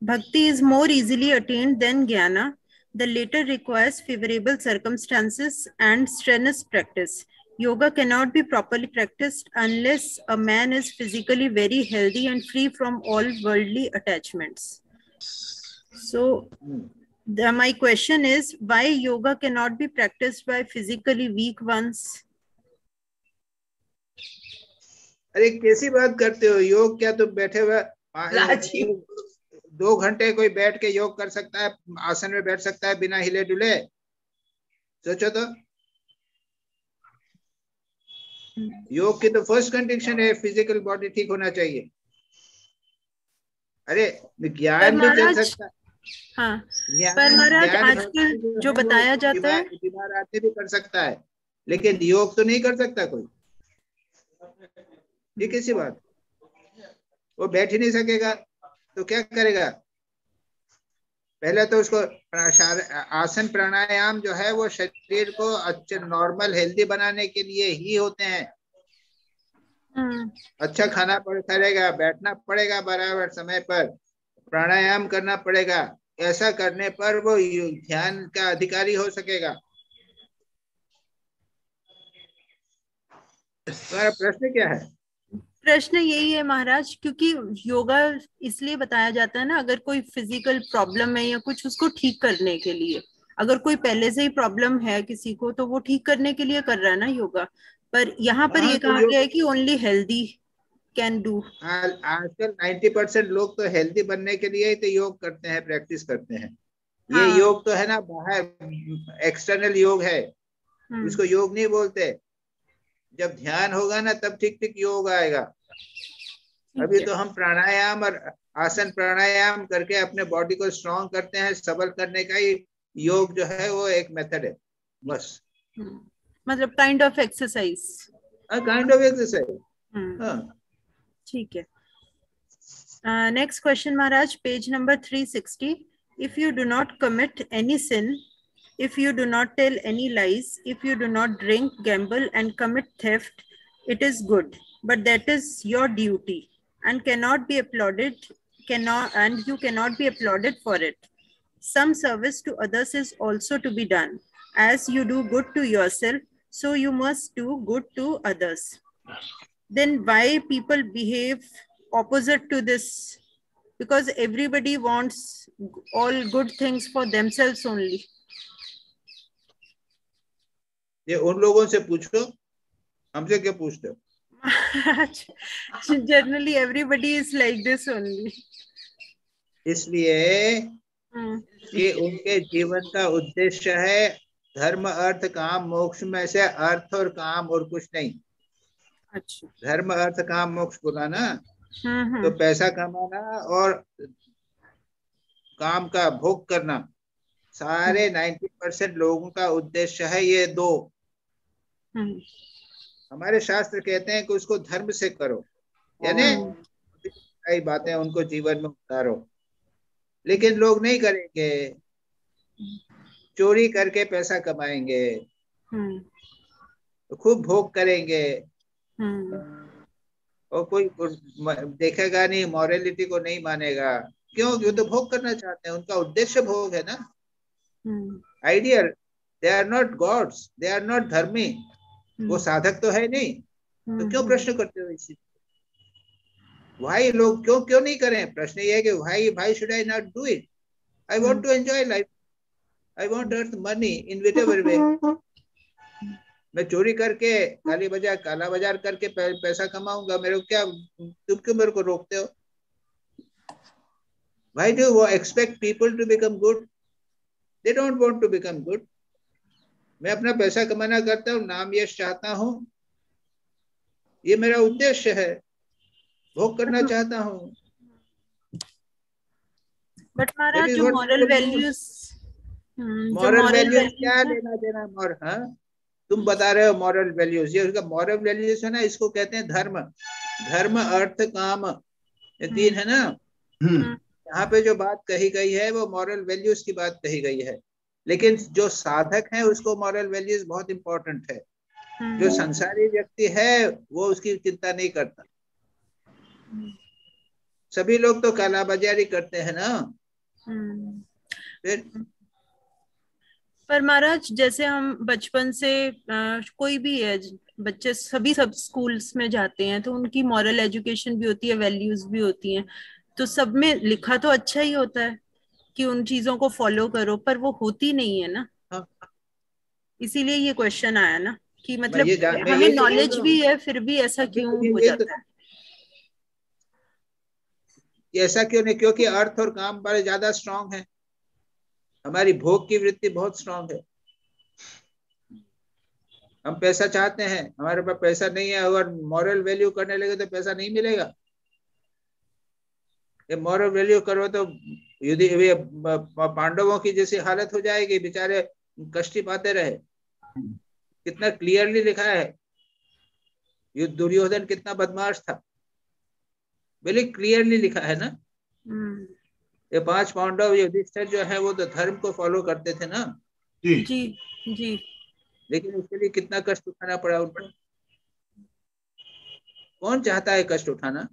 Speaker 9: भक्ति is more easily attained than jnana. The latter requires favorable circumstances and strenuous practice. Yoga cannot be properly practiced unless a man is physically very healthy and free from all worldly attachments. So, my question is, why yoga cannot be practiced by physically weak ones?
Speaker 1: अरे कैसी बात करते हो, योग क्या तुम बैठे हुए 2 घंटे कोई बैठ के योग कर सकता है, आसन में बैठ सकता है बिना हिले डुले? सोचो तो। योग की तो फर्स्ट कंडीशन है फिजिकल बॉडी ठीक होना चाहिए। अरे ज्ञान भी चल सकता है।
Speaker 9: हाँ, पर महाराज आजकल जो बताया जाता है,
Speaker 1: बीमार आदमी भी कर सकता है, लेकिन योग तो नहीं कर सकता कोई। ये कैसी बात, वो बैठ ही नहीं सकेगा तो क्या करेगा? पहले तो उसको आसन प्राणायाम जो है वो शरीर को अच्छे नॉर्मल हेल्दी बनाने के लिए ही होते हैं। अच्छा खाना पड़ेगा, बैठना पड़ेगा बराबर समय पर, प्राणायाम करना पड़ेगा। ऐसा करने पर वो ध्यान का अधिकारी हो सकेगा। तुम्हारा प्रश्न क्या है?
Speaker 9: प्रश्न यही है महाराज, क्योंकि योगा इसलिए बताया जाता है ना, अगर कोई फिजिकल प्रॉब्लम है या कुछ, उसको ठीक करने के लिए। अगर कोई पहले से ही प्रॉब्लम है किसी को, तो वो ठीक करने के लिए कर रहा है ना योगा। पर यहाँ पर ये कहा गया है कि ओनली हेल्दी कैन डू।
Speaker 1: आजकल 90% लोग तो हेल्दी बनने के लिए ही तो योग करते हैं, प्रैक्टिस करते हैं। ये योग तो है ना बाहर एक्सटर्नल योग है, इसको योग नहीं बोलते। जब ध्यान होगा ना तब ठीक ठीक योग आएगा। अभी तो हम प्राणायाम और आसन प्राणायाम करके अपने बॉडी को स्ट्रॉन्ग करते हैं, सबल करने का ही योग जो है वो एक मेथड है बस।
Speaker 9: मतलब kind of exercise.
Speaker 1: Kind of exercise.
Speaker 9: ठीक है। Next question Maharaj, page number 360। If you do not commit any sin, if you do not tell any lies, if you do not drink, gamble, and commit theft, it is good, but that is your duty and cannot be applauded, and you cannot be applauded for it. Some service to others is also to be done. As you do good to yourself, so you must do good to others. Then why people behave opposite to this? Because everybody wants all good things for themselves only.
Speaker 1: ये उन लोगों से पूछो, हमसे क्या पूछते हो?
Speaker 9: Generally everybody is like this only.
Speaker 1: इसलिए ये उनके जीवन का उद्देश्य है धर्म अर्थ काम मोक्ष में से अर्थ और काम और कुछ नहीं।
Speaker 9: अच्छा,
Speaker 1: धर्म अर्थ काम मोक्ष बोला ना, तो पैसा कमाना और काम का भोग करना, सारे 90% लोगों का उद्देश्य है ये दो। हमारे शास्त्र कहते हैं कि उसको धर्म से करो, यानी कई बातें उनको जीवन में उतारो। लेकिन लोग नहीं करेंगे, चोरी करके पैसा कमाएंगे, तो खूब भोग करेंगे और कोई देखेगा नहीं, मॉरलिटी को नहीं मानेगा, क्यों? वो तो भोग करना चाहते हैं, उनका उद्देश्य भोग है ना। Ideal, they are not gods, they are not धर्मी, वो साधक तो है नहीं, तो क्यों प्रश्न करते हो इसी? भाई लोग क्यों नहीं करें? प्रश्न ये है कि भाई should I not do it? I want to enjoy life, I want artha money in whichever way. मैं चोरी करके काला बाजार करके पैसा कमाऊंगा, मेरे को क्या, तुम क्यों मेरे को रोकते हो? Why do you expect people to become good? They don't want to become good. मैं अपना पैसा कमाना करता हूँ, नाम यश चाहता हूँ, ये मेरा उद्देश्य है, भोग करना चाहता हूँ।
Speaker 9: बट महाराज जो मॉरल वैल्यूज
Speaker 1: क्या लेना देना? हाँ, तुम बता रहे हो मॉरल वैल्यूज, ये उसका मॉरल वैल्यूज है ना, इसको कहते हैं धर्म। धर्म, अर्थ, काम, ये तीन है ना। यहाँ पे जो बात कही गई है वो मॉरल वैल्यूज की बात कही गई है, लेकिन जो साधक है उसको मॉरल वैल्यूज बहुत इंपॉर्टेंट है। जो संसारी व्यक्ति है वो उसकी चिंता नहीं करता। सभी लोग तो काला बाजारी करते हैं ना। फिर
Speaker 9: पर महाराज जैसे हम बचपन से कोई भी है, बच्चे सभी सब स्कूल्स में जाते हैं, तो उनकी मॉरल एजुकेशन भी होती है, वैल्यूज भी होती हैं, तो सब में लिखा तो अच्छा ही होता है कि उन चीजों को फॉलो करो, पर वो होती नहीं है ना। इसीलिए ये क्वेश्चन आया ना कि मतलब हमें नॉलेज भी है फिर भी ऐसा क्यों हो जाता है?
Speaker 1: ऐसा क्यों नहीं? क्योंकि अर्थ और काम बड़े ज्यादा स्ट्रांग है, हमारी भोग की वृत्ति बहुत स्ट्रांग है। हम पैसा चाहते हैं, हमारे पास पैसा नहीं है, अगर मॉरल वैल्यू करने लगे तो पैसा नहीं मिलेगा। ये मॉरल वैल्यू करो तो यदि पांडवों की जैसी हालत हो जाएगी, बेचारे कष्ट पाते रहे। कितना क्लियरली लिखा है, ये दुर्योधन कितना बदमाश था, बिल्कुल क्लियरली लिखा है ना। ये 5 पांडव युधिष्ठिर जो है वो तो धर्म को फॉलो करते थे ना।
Speaker 9: जी जी।
Speaker 1: लेकिन उसके लिए कितना कष्ट उठाना पड़ा उनको। कौन चाहता है कष्ट उठाना?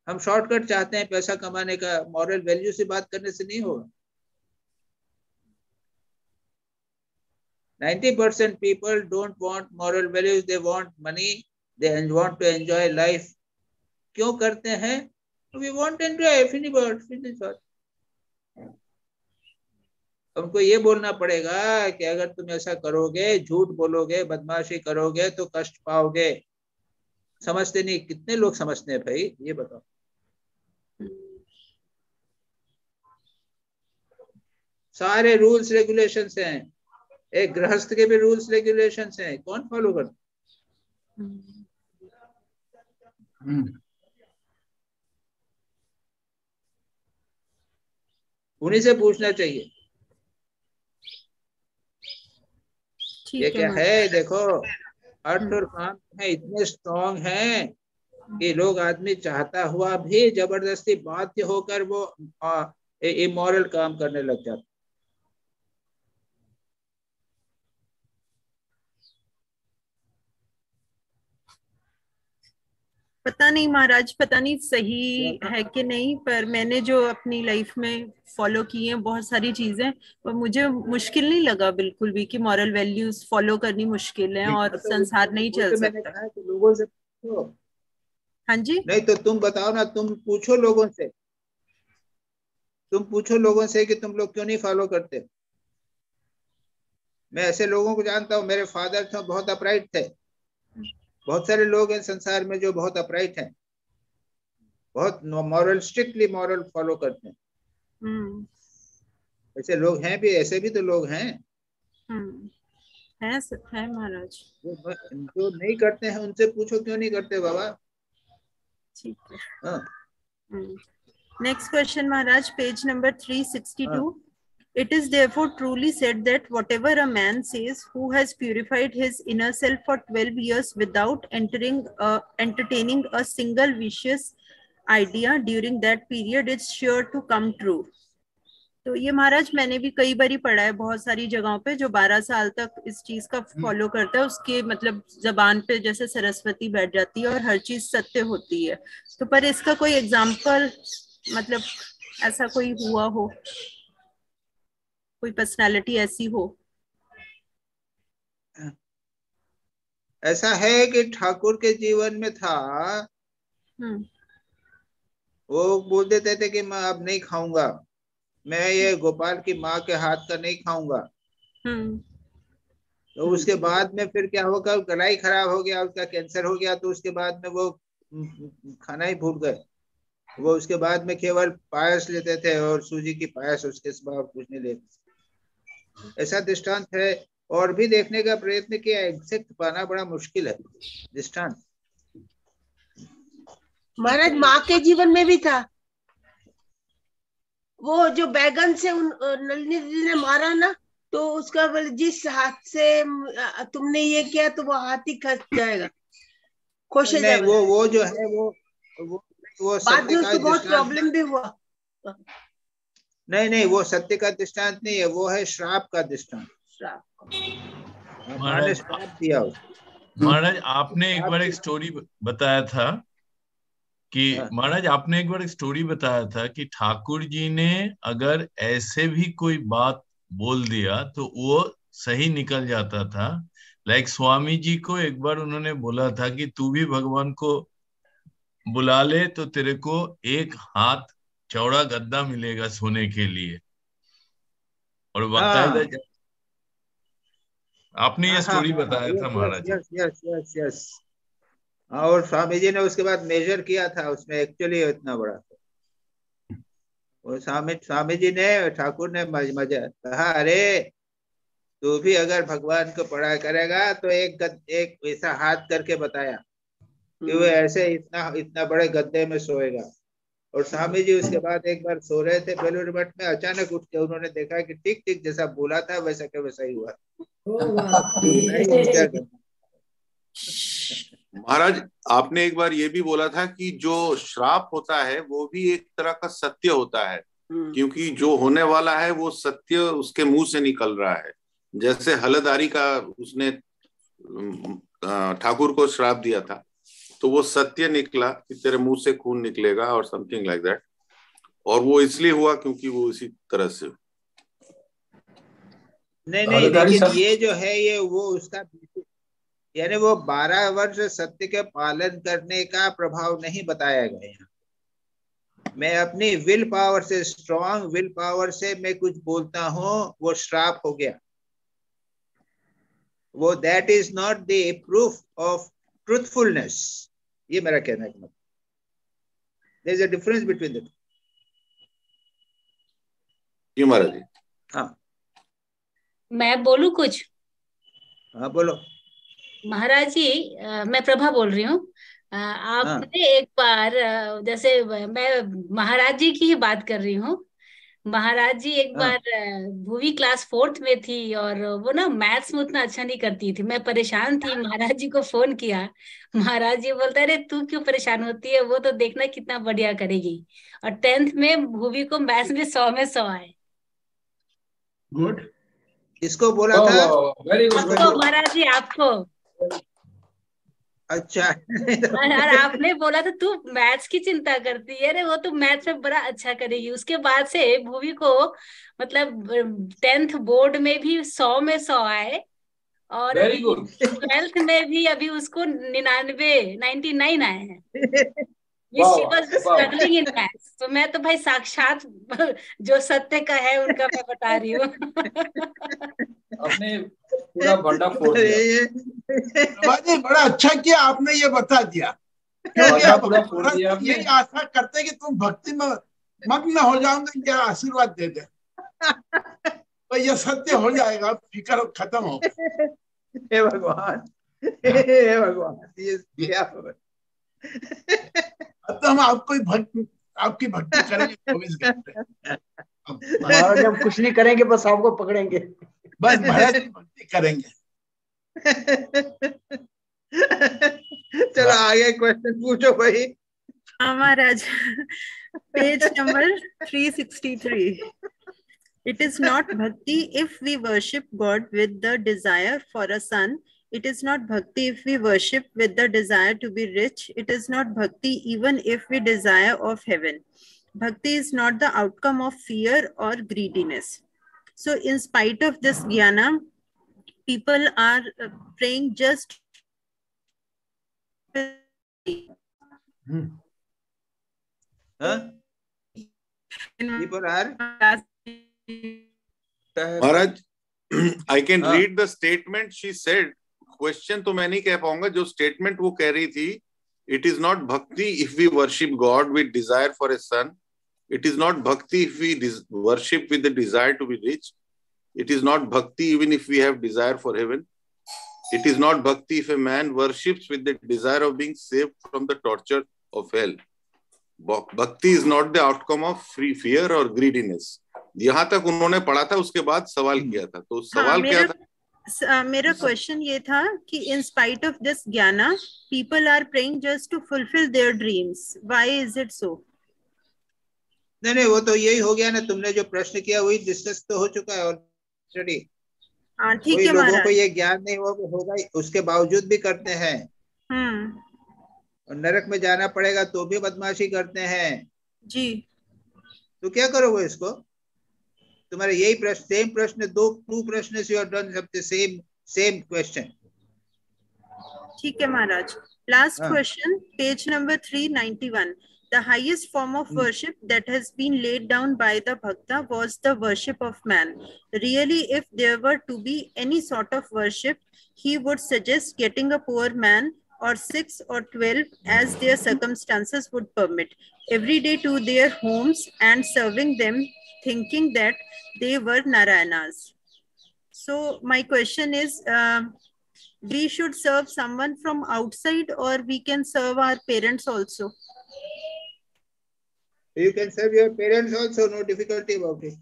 Speaker 1: हम शॉर्टकट चाहते हैं पैसा कमाने का, मॉरल वैल्यू से बात करने से नहीं होगा। 90% people don't want moral values, they want money, they want to enjoy life. क्यों करते हैं? We want to enjoy, finish what? हमको ये बोलना पड़ेगा कि अगर तुम ऐसा करोगे, झूठ बोलोगे, बदमाशी करोगे तो कष्ट पाओगे। समझते नहीं, कितने लोग समझते हैं भाई, ये बताओ। सारे रूल्स रेगुलेशंस हैं, एक गृहस्थ के भी रूल्स रेगुलेशंस हैं, कौन फॉलो करता? उन्हीं से पूछना चाहिए। ये क्या है? देखो अर्थ और काम है इतने स्ट्रॉन्ग हैं कि लोग, आदमी चाहता हुआ भी जबरदस्ती बाध्य होकर वो इमोरल काम करने लग जाता।
Speaker 9: पता नहीं महाराज, पता नहीं सही है कि नहीं, पर मैंने जो अपनी लाइफ में फॉलो की हैं बहुत सारी चीजें, पर मुझे मुश्किल नहीं लगा बिल्कुल भी कि मॉरल वैल्यूज फॉलो करनी मुश्किल है और संसार नहीं चल सकता।
Speaker 1: तो लोगों से पूछो।
Speaker 9: हाँ जी।
Speaker 1: नहीं तो तुम बताओ ना, तुम पूछो लोगों से, तुम पूछो लोगों से कि तुम लोग क्यों नहीं फॉलो करते। मैं ऐसे लोगों को जानता हूँ, मेरे फादर थे, बहुत अपराइट थे। बहुत सारे लोग हैं संसार में जो बहुत अपराइट हैं, बहुत मॉरल, स्ट्रिक्टली मॉरल फॉलो करते हैं। ऐसे लोग हैं भी, ऐसे भी तो लोग हैं।
Speaker 9: है महाराज।
Speaker 1: जो नहीं करते हैं उनसे पूछो क्यों नहीं करते बाबा।
Speaker 9: ठीक है। Next question Maharaj, page number 362। It is therefore truly said that whatever a man says who has purified his inner self for 12 years without entertaining a single vicious idea during that period is sure to come true. तो ये महाराज मैंने भी कई बार पढ़ा है बहुत सारी जगहों पे, जो 12 साल तक इस चीज का फॉलो करता है उसके मतलब जबान पे जैसे सरस्वती बैठ जाती है और हर चीज सत्य होती है। तो पर इसका कोई एग्जाम्पल मतलब ऐसा कोई हुआ हो, कोई पर्सनालिटी ऐसी हो?
Speaker 1: ऐसा है कि ठाकुर के जीवन में था, वो बोल देते थे कि मैं अब नहीं खाऊंगा, मैं ये गोपाल की माँ के हाथ का नहीं खाऊंगा। तो उसके बाद में फिर क्या होगा, गला ही खराब हो गया, उसका कैंसर हो गया, तो उसके बाद में वो खाना ही भूल गए। वो उसके बाद में केवल पायस लेते थे और सूजी की पायस, उसके सिवा कुछ नहीं लेते। ऐसा दृष्टांत है, और भी देखने का प्रयत्न किया, एग्जैक्ट पाना बड़ा मुश्किल है दृष्टांत।
Speaker 8: महाराज माँ के जीवन में भी था वो, जो बैगन से नलिनी दीदी ने मारा ना, तो उसका जिस हाथ से तुमने ये किया तो वो हाथ ही खस जाएगा, खोशे जाएगा।
Speaker 1: वो जो है वो
Speaker 8: बाद में उसको बहुत प्रॉब्लम भी हुआ।
Speaker 1: नहीं, वो सत्य का दृष्टांत नहीं है, वो है श्राप का दृष्टांत।
Speaker 4: महाराज
Speaker 1: श्राप दिया उसको।
Speaker 4: महाराज आपने एक बार एक स्टोरी बताया था कि महाराज आपने एक बार एक स्टोरी बताया था कि ठाकुर जी ने अगर ऐसे भी कोई बात बोल दिया तो वो सही निकल जाता था। लाइक स्वामी जी को एक बार उन्होंने बोला था कि तू भी भगवान को बुला ले तो तेरे को एक हाथ चौड़ा गद्दा मिलेगा सोने के लिए। और बाकायदा आपने ये स्टोरी बताया था महाराज।
Speaker 1: यस। और स्वामी जी ने उसके बाद मेजर किया था, उसमें एक्चुअली इतना बड़ा था। वो स्वामी जी ने, ठाकुर ने मजा कहा, अरे तू भी अगर भगवान को पढ़ा करेगा तो एक वैसा हाथ करके बताया कि वो ऐसे इतना बड़े गद्दे में सोएगा। और स्वामी जी उसके बाद एक बार सो रहे थे बेलूर मठ में, अचानक उठ के उन्होंने देखा कि ठीक जैसा बोला था वैसा के वैसा ही हुआ।
Speaker 5: महाराज आपने एक बार ये भी बोला था कि जो श्राप होता है वो भी एक तरह का सत्य होता है, क्योंकि जो होने वाला है वो सत्य उसके मुंह से निकल रहा है। जैसे हलदारी का उसने ठाकुर को श्राप दिया था, तो वो सत्य निकला कि तेरे मुंह से खून निकलेगा और समथिंग लाइक दैट, और वो इसलिए हुआ क्योंकि वो इसी तरह से।
Speaker 1: नहीं, लेकिन ये जो है ये वो उसका, यानी वो 12 वर्ष सत्य के पालन करने का प्रभाव नहीं बताया गया। मैं अपनी विल पावर से, स्ट्रॉन्ग विल पावर से मैं कुछ बोलता हूं, वो श्राप हो गया। वो that is not the proof of truthfulness. ये मेरा कहना है। There is a difference between the two.
Speaker 5: जी महाराज।
Speaker 1: हाँ
Speaker 10: मैं बोलूं कुछ?
Speaker 1: हाँ बोलो
Speaker 10: महाराज जी। मैं प्रभा बोल रही हूँ। आपने एक बार जैसे मैं महाराज जी की ही बात कर रही हूँ। महाराज जी एक बार भूवी क्लास 4th में थी और वो ना मैथ्स में उतना अच्छा नहीं करती थी। मैं परेशान थी, महाराज जी को फोन किया। महाराज जी बोलते अरे तू क्यों परेशान होती है, वो तो देखना कितना बढ़िया करेगी। और 10th में भूवी को मैथ्स में 100 में 100 आए।
Speaker 3: गुड।
Speaker 1: किसको बोला था?
Speaker 2: Very good.
Speaker 10: आपको महाराज जी, आपको।
Speaker 1: अच्छा।
Speaker 10: और आपने बोला था तू मैथ्स की चिंता करती है, अरे वो तो मैथ्स में बड़ा अच्छा करेगी। उसके बाद से भूवी को मतलब 10th बोर्ड में भी 100 में 100 आए, और अभी 12th में भी अभी उसको 99 आए हैं। She was struggling in maths. तो मैं तो भाई साक्षात जो सत्य का है उनका मैं बता रही हूँ।
Speaker 2: आपने पूरा भंडा फोड़ दिया।
Speaker 3: जी बड़ा अच्छा किया आपने ये बता दिया, क्योंकि यही आशा करते कि तुम भक्ति में मग्न हो जाओगे, क्या आशीर्वाद दे दे तो ये सत्य हो जाएगा, फिक्र खत्म हो।
Speaker 1: हे भगवान, हे भगवान, ये क्या
Speaker 3: तो हम आपकी भक्ति करेंगे 24 घंटे।
Speaker 6: महाराज हम कुछ नहीं करेंगे, बस आपको पकड़ेंगे,
Speaker 3: बस महाराज की भक्ति करेंगे।
Speaker 1: चलो आगे क्वेश्चन पूछो भाई।
Speaker 9: महाराज page number 363। It is not bhakti if we worship God with the desire for a son. It is not bhakti if we worship with the desire to be rich. It is not bhakti even if we desire of heaven. Bhakti is not the outcome of fear or greediness. So in spite of this jnana, people are praying just
Speaker 1: People are
Speaker 5: Maharaj, I can read the statement she said. Question तो मैं नहीं कह पाऊंगा. जो statement वो कह रही थी, it is not bhakti if we worship God with desire for a son. It is not bhakti if we worship with the desire to be rich. It is not bhakti even if we have desire for heaven. It is not bhakti if a man worships with the desire of being saved from the torture of hell. Bhakti is not the outcome of free fear or greediness. यहाँ तक उन्होंने पढ़ा था, उसके बाद सवाल किया था. तो सवाल क्या था?
Speaker 9: मेरा क्वेश्चन ये था कि in spite of this jnana, people are praying just to fulfill their dreams. Why is it so?
Speaker 1: नहीं, वो तो यही हो गया ना. तुमने जो प्रश्न किया वही डिस्कस तो हो चुका है ऑलरेडी.
Speaker 9: हाँ, ठीक है
Speaker 1: लोगों
Speaker 9: महाराज.
Speaker 1: को ये ज्ञान नहीं होगा, उसके बावजूद भी करते हैं. और नरक में जाना पड़ेगा तो भी बदमाशी करते हैं
Speaker 9: जी.
Speaker 1: तो क्या करोगे इसको? तुम्हारे यही प्रश्न, सेम प्रश्न, टू प्रश्न you have done same question.
Speaker 9: ठीक है Maharaj. Last question, page number 391. The highest form of worship that has been laid down by the bhakta was the worship of man. Really, if there were to be any sort of worship, he would suggest getting a poor man or 6 or 12 as their circumstances would permit, every day to their homes and serving them, thinking that they were Narayanas. So my question is, we should serve someone from outside or we can serve our parents also?
Speaker 1: You can serve your parents also, no difficulty about it.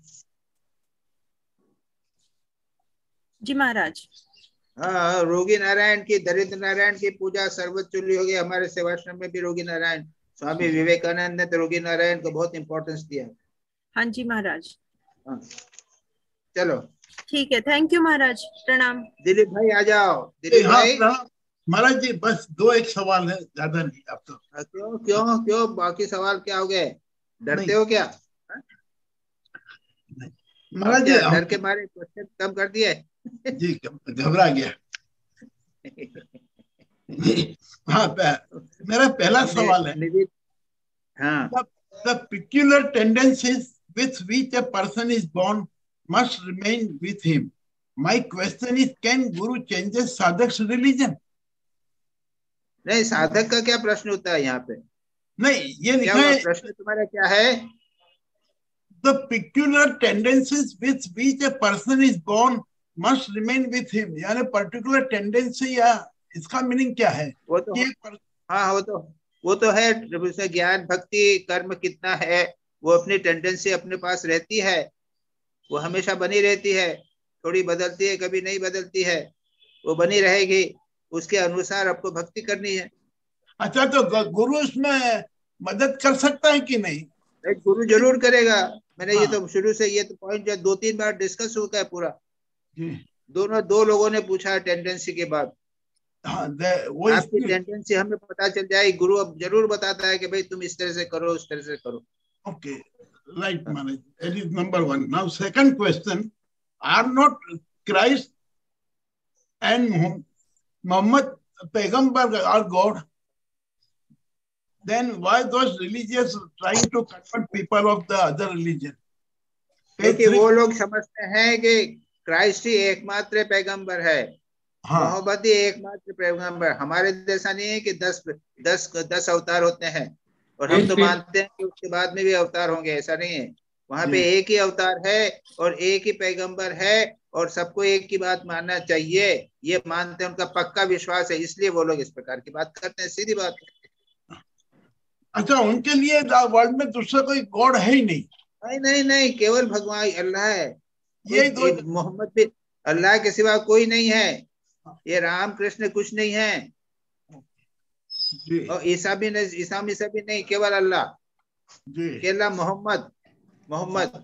Speaker 9: जी महाराज.
Speaker 1: हाँ, रोगी नारायण की, दरिद्र नारायण की पूजा सर्वोच्चल्य होगी. हमारे सेवाश्रम में भी रोगी नारायण, स्वामी विवेकानंद ने तो रोगी नारायण को बहुत इंपॉर्टेंस दिया.
Speaker 9: हाँ जी महाराज.
Speaker 1: हाँ, चलो
Speaker 9: ठीक है. थैंक यू महाराज. प्रणाम.
Speaker 1: दिलीप भाई आ जाओ. दिलीप भाई.
Speaker 3: महाराज जी बस 2-1 सवाल है, ज्यादा नहीं. आप तो
Speaker 1: क्यों क्यों क्यों बाकी सवाल क्या हो गए? डरते हो क्या?
Speaker 3: महाराज जी
Speaker 1: डर के मारे क्वेश्चन कम कर दिए?
Speaker 3: जी घबरा गया. हाँ, मेरा पहला सवाल है.
Speaker 1: हाँ.
Speaker 3: The peculiar tendencies with which a person is born must remain with him. My question is, can Guru changes sadhak's religion?
Speaker 1: नहीं, साधक का क्या प्रश्न होता है यहाँ पे?
Speaker 3: नहीं, ये लिखा है.
Speaker 1: प्रश्न तुम्हारा क्या है?
Speaker 3: The peculiar tendencies with which a person is born must remain with him. यानी particular tendency या इसका मीनिंग क्या है?
Speaker 1: वो तो हाँ, वो तो है. ज्ञान भक्ति कर्म कितना है, वो अपनी टेंडेंसी अपने पास रहती है, वो हमेशा बनी रहती है. थोड़ी बदलती है, कभी नहीं बदलती है, वो बनी रहेगी. उसके अनुसार आपको भक्ति करनी है.
Speaker 3: अच्छा, तो गुरु इसमें मदद कर सकता है कि नहीं?
Speaker 1: गुरु जरूर करेगा. मैंने ये तो शुरू से ये तो पॉइंट जो 2-3 बार डिस्कस हो गया पूरा. दो लोगों ने पूछा टेंडेंसी के बाद. आपकी टेंडेंसी हमें पता चल जाए. गुरु अब जरूर बताता है कि भाई तुम इस तरह से करो, उस तरह से करो.
Speaker 3: Okay, right, Maharaj. That is number 1. Now, second question: are not Christ and Muhammad Paigambar or God? Then why those religious trying to convert people of the other religion?
Speaker 1: क्योंकि वो लोग समझते हैं कि क्राइस्ट ही एकमात्र पैगंबर है. मोहम्मद ही एकमात्र पैगंबर. हमारे जैसा नहीं है कि 10 अवतार होते हैं और हम तो मानते हैं कि उसके बाद में भी अवतार होंगे. ऐसा नहीं है. वहां पे एक ही अवतार है और एक ही पैगंबर है और सबको एक की बात मानना चाहिए, ये मानते हैं. उनका पक्का विश्वास है, इसलिए वो लोग इस प्रकार की बात करते हैं. सीधी बात है.
Speaker 3: अच्छा, उनके लिए वर्ल्ड में दूसरा कोई गॉड है ही नहीं?
Speaker 1: नहीं, केवल भगवान अल्लाह है. ये मोहम्मद भी अल्लाह के सिवा कोई नहीं है. ये राम कृष्ण कुछ नहीं है और ईसा भी नहीं, केवल अल्लाह. केवल मोहम्मद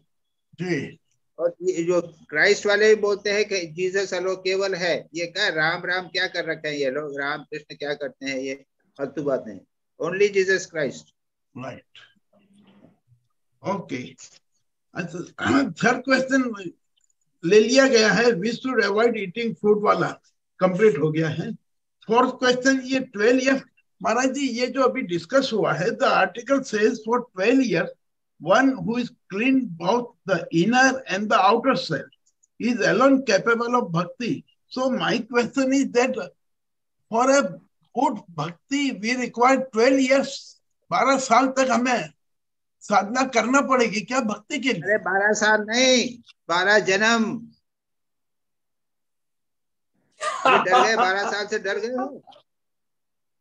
Speaker 1: जी. और ये जो क्राइस्ट वाले भी बोलते हैं कि जीसस अलो केवल है, ये क्या राम राम क्या कर रखे हैं ये लोग, राम कृष्ण क्या करते हैं, ये फालतू बातें। Only Jesus Christ.
Speaker 3: Right, okay. Third question ले लिया गया है, we should avoid eating fruit वाला, कंप्लीट हो गया है। फोर्थ क्वेश्चन, ये 12 ईयर महाराज जी, ये जो अभी डिस्कस हुआ है, the article says for 12 year one who is clean both the inner and the outer self is alone capable of bhakti. So my question is that for a good bhakti we require 12 years, 12 साल तक हमें साधना करना पड़ेगी क्या भक्ति के लिए?
Speaker 1: अरे 12 साल नहीं, 12 जन्म। डर गए, 12 साल से डर गए हो?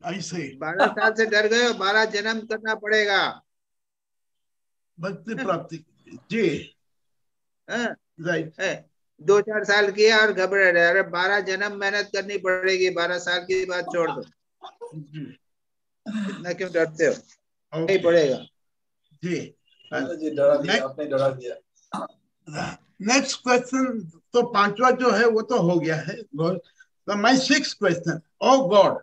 Speaker 3: ऐसे
Speaker 1: 12 साल से डर गए हो, 12 जन्म करना पड़ेगा
Speaker 3: भक्ति प्राप्ति। जी राइट।
Speaker 1: 2-4 साल किया और घबरा रहे, अरे 12 जन्म मेहनत करनी पड़ेगी, 12 साल की बात छोड़ दो। इतना क्यों डरते हो? नहीं पड़ेगा।
Speaker 3: जी
Speaker 2: जी डरा दिया आपने, डरा दिया।
Speaker 3: नेक्स्ट क्वेश्चन तो पांचवा जो है वो तो हो गया है। My sixth question, oh God,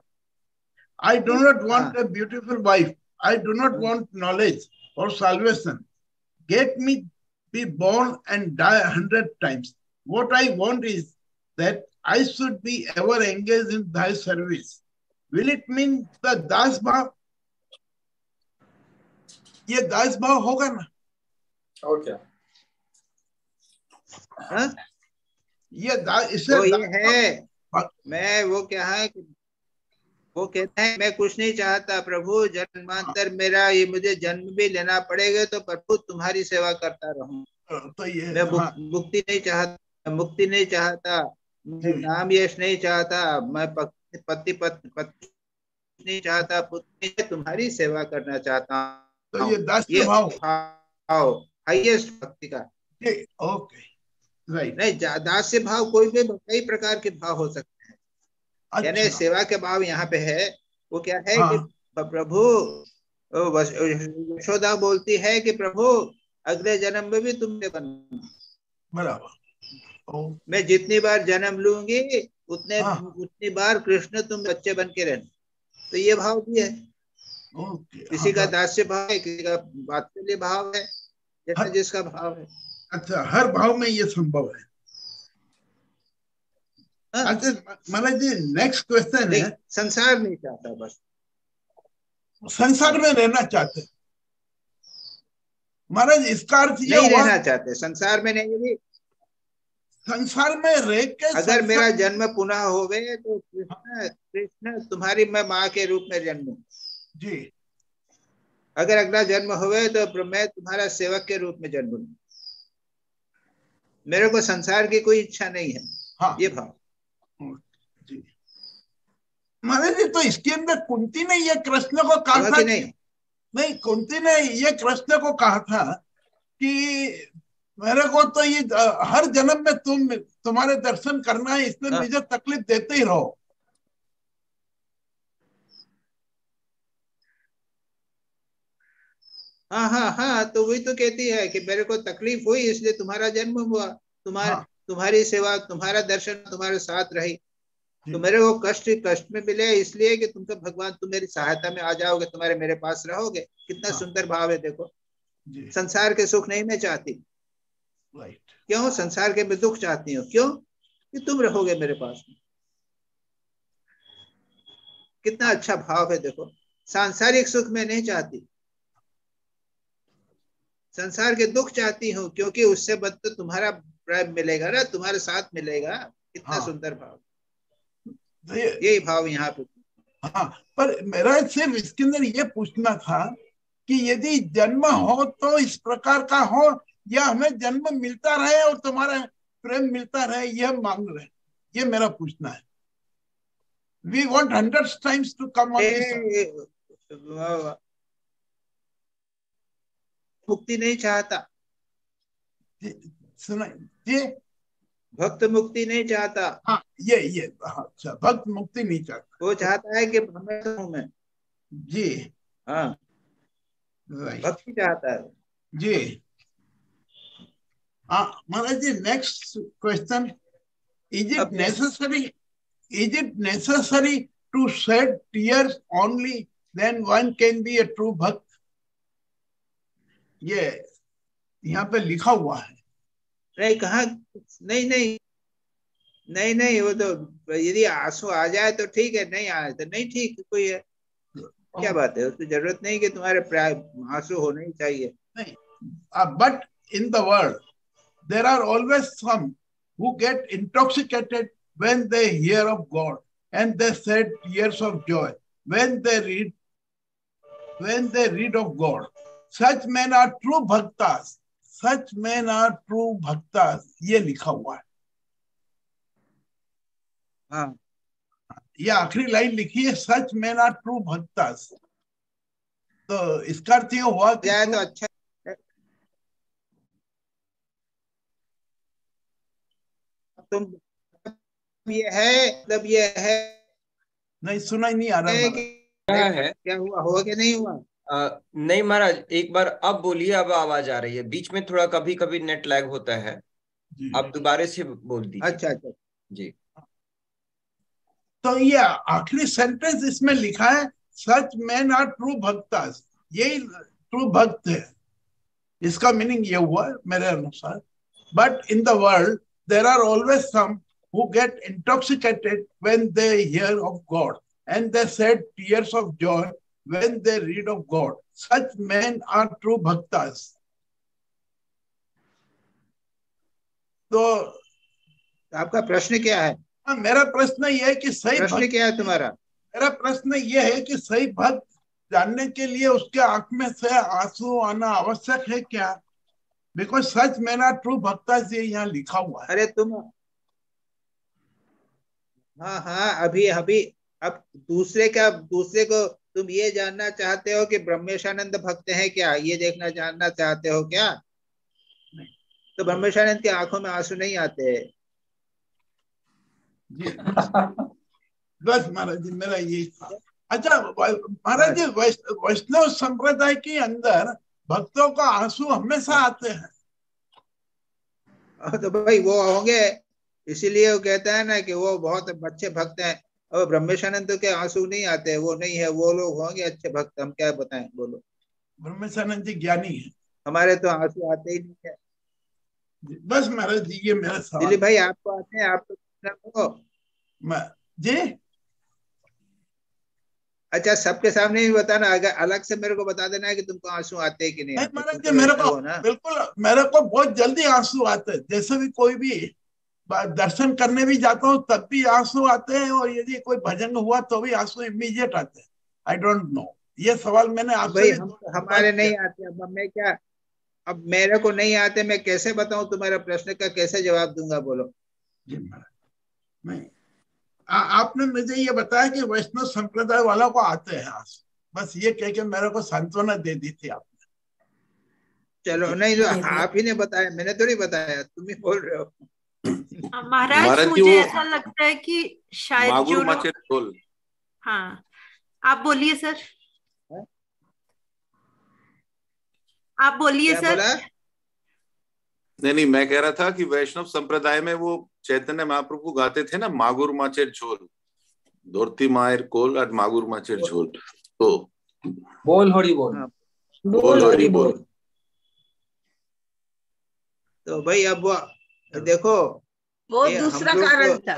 Speaker 3: I do not want a beautiful wife. I do not want knowledge or salvation. Get me be born and die 100 times. What I want is that I should be ever engaged in thy service. Will it mean the दास भाव? ये दास भाव होगा ना?
Speaker 2: और क्या?
Speaker 3: ये इससे
Speaker 1: ये है। मैं वो क्या है कि वो कहते हैं मैं कुछ नहीं चाहता प्रभु, जन्मांतर मेरा ये मुझे जन्म भी लेना पड़ेगा तो प्रभु तुम्हारी सेवा करता रहूं।
Speaker 3: तो ये
Speaker 1: मैं मुक्ति नहीं चाहता, मुक्ति नहीं चाहता, मैं नाम यश नहीं चाहता, मैं पति नहीं चाहता, पुत्र, तुम्हारी सेवा करना चाहता हूं।
Speaker 3: तो ये दास्य भाव
Speaker 1: हाईएस्ट भक्ति का।
Speaker 3: Okay right.
Speaker 1: नहीं, दास्य भाव कोई भी कई प्रकार के भाव हो सकते हैं। यानी सेवा के भाव यहाँ पे है। वो क्या है कि प्रभु, यशोदा बोलती है कि प्रभु अगले जन्म में भी तुमने बनना।
Speaker 3: बराबर।
Speaker 1: मैं जितनी बार जन्म लूंगी उतनी बार कृष्ण तुम बच्चे बन के रहना। तो ये भाव भी है। किसी का दास्य भाव है, किसी का वात्सल्य भाव है, जैसा जिसका भाव है।
Speaker 3: अच्छा, हर भाव में ये संभव है। अच्छा महाराज जी, नेक्स्ट क्वेश्चन है,
Speaker 1: संसार नहीं चाहता, बस
Speaker 3: संसार में रहना चाहते महाराज, इसका अर्थ ये
Speaker 1: नहीं रहना चाहते, संसार में नहीं भी,
Speaker 3: संसार में रह के
Speaker 1: अगर मेरा जन्म पुनः होवे तो कृष्ण तुम्हारी मैं माँ के रूप में जन्मूं
Speaker 3: जी।
Speaker 1: अगर अगला जन्म होवे तो मैं तुम्हारा सेवक के रूप में जन्म लूं। मेरे को संसार की कोई इच्छा नहीं है।
Speaker 3: हाँ।
Speaker 1: ये भाव
Speaker 3: जी महाराज जी, तो इसके अंदर कुंती ने ये कृष्ण को कहा था, नहीं कुंती ने ये कृष्ण को कहा था कि मेरे को तो ये हर जन्म में तुम्हारे दर्शन करना है, इसलिए मुझे तकलीफ देते ही रहो।
Speaker 1: हाँ हाँ हाँ, तो वही तो कहती है कि मेरे को तकलीफ हुई इसलिए तुम्हारा जन्म हुआ, तुम्हारी सेवा, तुम्हारा दर्शन तुम्हारे साथ रही, तो मेरे को कष्ट में मिले इसलिए कि तुमको भगवान, तुम मेरी सहायता में आ जाओगे, तुम्हारे मेरे पास रहोगे। कितना सुंदर भाव है देखो। संसार के सुख नहीं मैं चाहती। क्यों? संसार के मैं दुख चाहती हूँ। क्यों? कि तुम रहोगे मेरे पास में। कितना अच्छा भाव है देखो। सांसारिक सुख मैं नहीं चाहती, संसार के दुख चाहती हूँ, क्योंकि उससे बद तो तुम्हारा प्रेम मिलेगा ना, तुम्हारे साथ मिलेगा। कितना सुंदर भाव। यही भाव यहाँ पे।
Speaker 3: हाँ, पर मेरा सिर्फ इसके अंदर ये पूछना था कि यदि जन्म हो तो इस प्रकार का हो, या हमें जन्म मिलता रहे और तुम्हारा प्रेम मिलता रहे, यह मांग रहे। ये मेरा पूछना है। We want 100 times to come on this.
Speaker 1: मुक्ति नहीं चाहता,
Speaker 3: सुना ये
Speaker 1: भक्त मुक्ति नहीं चाहता।
Speaker 3: हाँ, ये अच्छा, भक्त मुक्ति नहीं चाहता।
Speaker 1: वो चाहता है कि हूँ मैं
Speaker 3: जी।
Speaker 1: हाँ, भक्ति चाहता है
Speaker 3: जी। Maharaj ji, next question. Is it necessary to shed tears only, then one can be a true bhakt? ये यहाँ पे लिखा हुआ है।
Speaker 1: नहीं, कहा नहीं नहीं नहीं नहीं, वो तो यदि आंसू आ जाए तो ठीक है, नहीं आए तो नहीं ठीक, कोई है, क्या बात है, उसकी जरूरत नहीं कि तुम्हारे आंसू होने ही चाहिए।
Speaker 3: नहीं, but in the world there are always some who get intoxicated when they hear of God, and they shed tears of joy when they read of God. Such men are true bhaktas. Such men are true bhaktas. ये लिखा हुआ है।
Speaker 1: हाँ,
Speaker 3: ये आखिरी line लिखी है, सच men are true bhaktas। तो इसका अर्थ ये हुआ कि
Speaker 1: जाए तो अच्छा। तुम ये है, मतलब ये है,
Speaker 3: नहीं सुना ही नहीं आ रहा
Speaker 11: क्या है,
Speaker 1: क्या हुआ कि नहीं हुआ?
Speaker 11: नहीं महाराज, एक बार अब बोलिए, अब आवाज आ रही है, बीच में थोड़ा कभी कभी नेट लैग होता है, अब दोबारा से बोल दीजिए।
Speaker 1: अच्छा अच्छा
Speaker 11: जी।
Speaker 3: तो ये आखिरी सेंटेंस इसमें लिखा है, सच मैन आर ट्रू भक्तास, यही ट्रू भक्त है। इसका मीनिंग ये हुआ मेरे अनुसार, but in the world there are always some who get intoxicated when they hear of God, and they shed tears of joy when they read of God. Such men are true bhaktas. तो
Speaker 1: आपका प्रश्न क्या है?
Speaker 3: मेरा प्रश्न ये है कि सही
Speaker 1: प्रश्न क्या है तुम्हारा?
Speaker 3: मेरा प्रश्न ये है कि सही भक्त जानने के लिए उसके आंख में से आंसू आना आवश्यक है क्या? Because such man are true bhaktas, ये यहाँ लिखा हुआ है।
Speaker 1: अरे तुम, हाँ हाँ, अभी अभी अब दूसरे को तुम ये जानना चाहते हो कि ब्रह्मेशानंद भक्त है क्या, ये देखना जानना चाहते हो क्या? तो ब्रह्मेशानंद की आंखों में आंसू नहीं आते।
Speaker 3: बस महाराज जी मेरा यही था। अच्छा महाराज जी, वैष्णव संप्रदाय के अंदर भक्तों का आंसू हमेशा आते हैं।
Speaker 1: तो भाई वो होंगे, इसीलिए वो कहता है ना कि वो बहुत अच्छे भक्त हैं, और ब्रह्मेशानंद के आंसू नहीं आते, वो नहीं है, वो लोग होंगे अच्छे भक्त, हम क्या बताएं, बोलो।
Speaker 3: ब्रह्मेशानंद जी ज्ञानी है,
Speaker 1: हमारे तो आंसू आते ही नहीं है।
Speaker 3: बस महाराज जी ये मेरा सवाल।
Speaker 1: दिलीप भाई आपको आते हैं, आप तो
Speaker 3: जी
Speaker 1: अच्छा, सबके सामने ही बताना, अगर अलग से मेरे को बता देना है कि तुमको आंसू आते हैं कि नहीं आते।
Speaker 3: महाराज जी मेरे को बिल्कुल, मेरे को बहुत जल्दी आंसू आते हैं, जैसे भी कोई भी दर्शन करने भी जाता हूँ तब भी आंसू आते हैं, और यदि कोई भजन हुआ तो भी आंसू इमीडिएट आते हैं। आई डोंट नो, ये सवाल मैंने आपसे
Speaker 1: हमारे नहीं आते। अब मैं क्या, अब मेरे को नहीं आते, मैं कैसे बताऊं तुम्हारा प्रश्न का कैसे जवाब दूंगा, बोलो।
Speaker 3: नहीं, आपने मुझे ये बताया कि वैष्णव संप्रदाय वालों को आते हैं आंसू, बस ये कह के मेरे को सांत्वना दे दी थी आपने।
Speaker 1: चलो, नहीं तो आप ही ने बताया, मैंने तो नहीं बताया, तुम ही बोल रहे हो।
Speaker 9: महाराज मुझे ऐसा लगता है कि शायद जो लोग, हाँ आप बोलिए सर, आप बोलिए सर।
Speaker 5: नहीं, मैं कह रहा था कि वैष्णव संप्रदाय में वो चैतन्य महाप्रभु गाते थे ना, मागुर माचेर झोल, धोती मायर कोल और मागुर माचेर झोल, तो
Speaker 2: बोल हरि बोल,
Speaker 5: बोल हरि बोल।
Speaker 1: तो भाई अब वो देखो,
Speaker 8: वो दूसरा कारण था।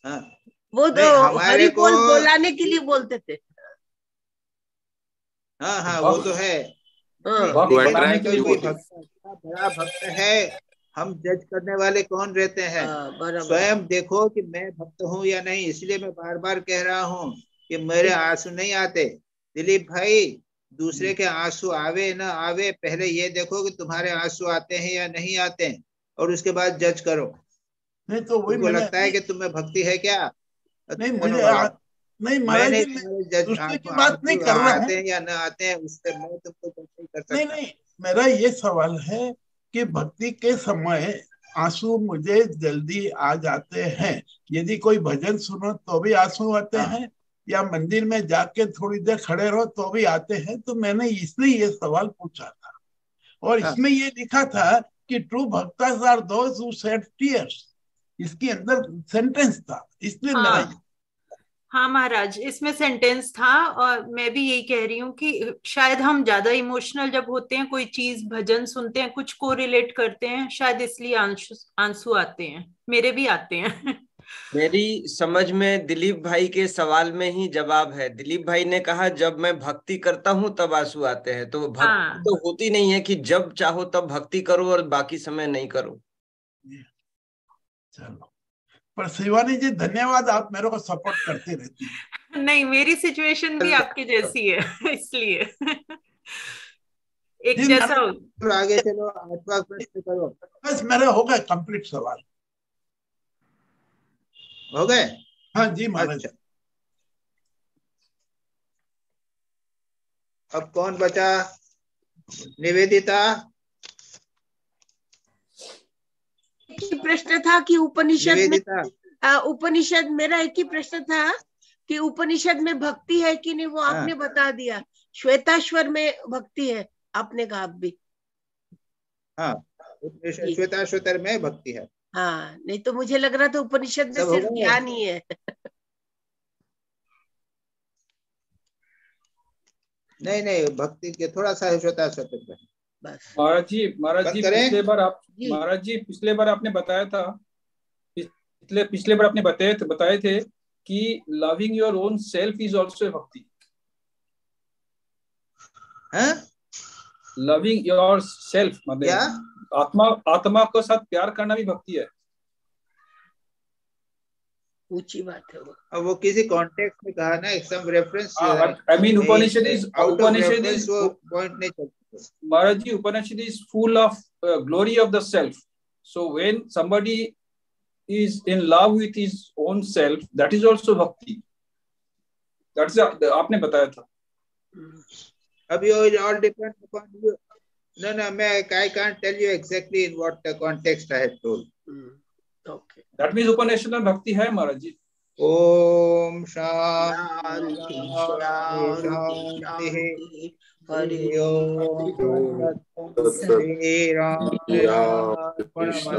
Speaker 1: हाँ,
Speaker 8: वो तो हरि बोल बोलाने के लिए बोलते थे।
Speaker 1: हाँ हाँ, वो तो है। बड़ा भक्त है, हम जज करने वाले कौन रहते हैं? स्वयं देखो कि मैं भक्त हूँ या नहीं। इसलिए मैं बार बार कह रहा हूँ कि मेरे आंसू नहीं आते। दिलीप भाई, दूसरे के आंसू आवे ना आवे, पहले ये देखो कि तुम्हारे आंसू आते हैं या नहीं आते हैं, और उसके बाद जज करो।
Speaker 3: नहीं तो वही
Speaker 1: मुझे लगता है कि तुम्हें भक्ति है क्या?
Speaker 3: नहीं, मुझे नहीं महाराज जी, दूसरे की बात नहीं कर रहा
Speaker 1: आते हैं या ना आते हैं, उससे मैं तुमको जज नहीं कर सकता।
Speaker 3: नहीं, मेरा ये सवाल है कि भक्ति के समय आंसू मुझे जल्दी आ जाते हैं। यदि कोई भजन सुनो तो भी आंसू आते हैं, या मंदिर में जाके थोड़ी देर खड़े रहो तो भी आते हैं। तो मैंने इसलिए ये सवाल पूछा था, और इसमें ये लिखा था कि true bhaktas are those who shed tears, इसके अंदर सेंटेंस था, इसलिए लड़ाई।
Speaker 9: हाँ महाराज, इसमें सेंटेंस था, और मैं भी यही कह रही हूँ कि शायद हम ज्यादा इमोशनल जब होते हैं, कोई चीज भजन सुनते हैं, कुछ को रिलेट करते हैं, शायद इसलिए आंसू आते हैं, मेरे भी आते हैं।
Speaker 11: मेरी समझ में दिलीप भाई के सवाल में ही जवाब है। दिलीप भाई ने कहा जब मैं भक्ति करता हूँ तब आंसू आते हैं, तो भक्ति तो होती नहीं है कि जब चाहो तब भक्ति करो और बाकी समय नहीं करो।
Speaker 3: चलो, पर शिवानी जी धन्यवाद, आप मेरे को सपोर्ट करते रहती हैं।
Speaker 9: नहीं, मेरी सिचुएशन भी आपकी जैसी है, इसलिए एक जैसा हो।
Speaker 1: तो आगे चलो, 8वां प्रश्न करो।
Speaker 3: बस मेरे हो गए कंप्लीट सवाल,
Speaker 1: हो गए?
Speaker 3: हाँ जी महाराज।
Speaker 1: अच्छा, अब कौन बचा? निवेदिता।
Speaker 8: एक ही प्रश्न था कि उपनिषद में, उपनिषद, मेरा एक ही प्रश्न था कि उपनिषद में भक्ति है कि नहीं, वो आपने बता दिया। श्वेताश्वर में भक्ति है, आपने कहा आप भी।
Speaker 1: हाँ, श्वेताश्वतर में भक्ति है।
Speaker 8: हाँ, नहीं तो मुझे लग रहा था उपनिषद में सिर्फ ज्ञान ही है।
Speaker 2: नहीं नहीं, भक्ति के थोड़ा सा श्वेताश्वतर में।
Speaker 8: महाराज
Speaker 2: जी पिछले बार आपने बताया था, पिछले बार आपने बताए थे कि loving your own self is also भक्ति। लविंग योर सेल्फ मतलब आत्मा को साथ प्यार करना भी भक्ति है।
Speaker 8: ऊंची बात है वो।
Speaker 1: अब वो किसी कॉन्टेक्स्ट में कहा ना, some reference.
Speaker 2: I mean Upanishad is
Speaker 1: point नहीं चलता।
Speaker 2: Maharaj ji, Upanishad is full of glory of the self. So when somebody is in love with his own self, that is also bhakti. That's आपने बताया था।
Speaker 1: अब you all depend upon you. No, I can't tell you exactly in what context I had told.
Speaker 2: Okay. That means Upanishad में भक्ति है महाराज जी।
Speaker 1: ओम शांति शांति हरि ओम। श्री राम कृष्ण।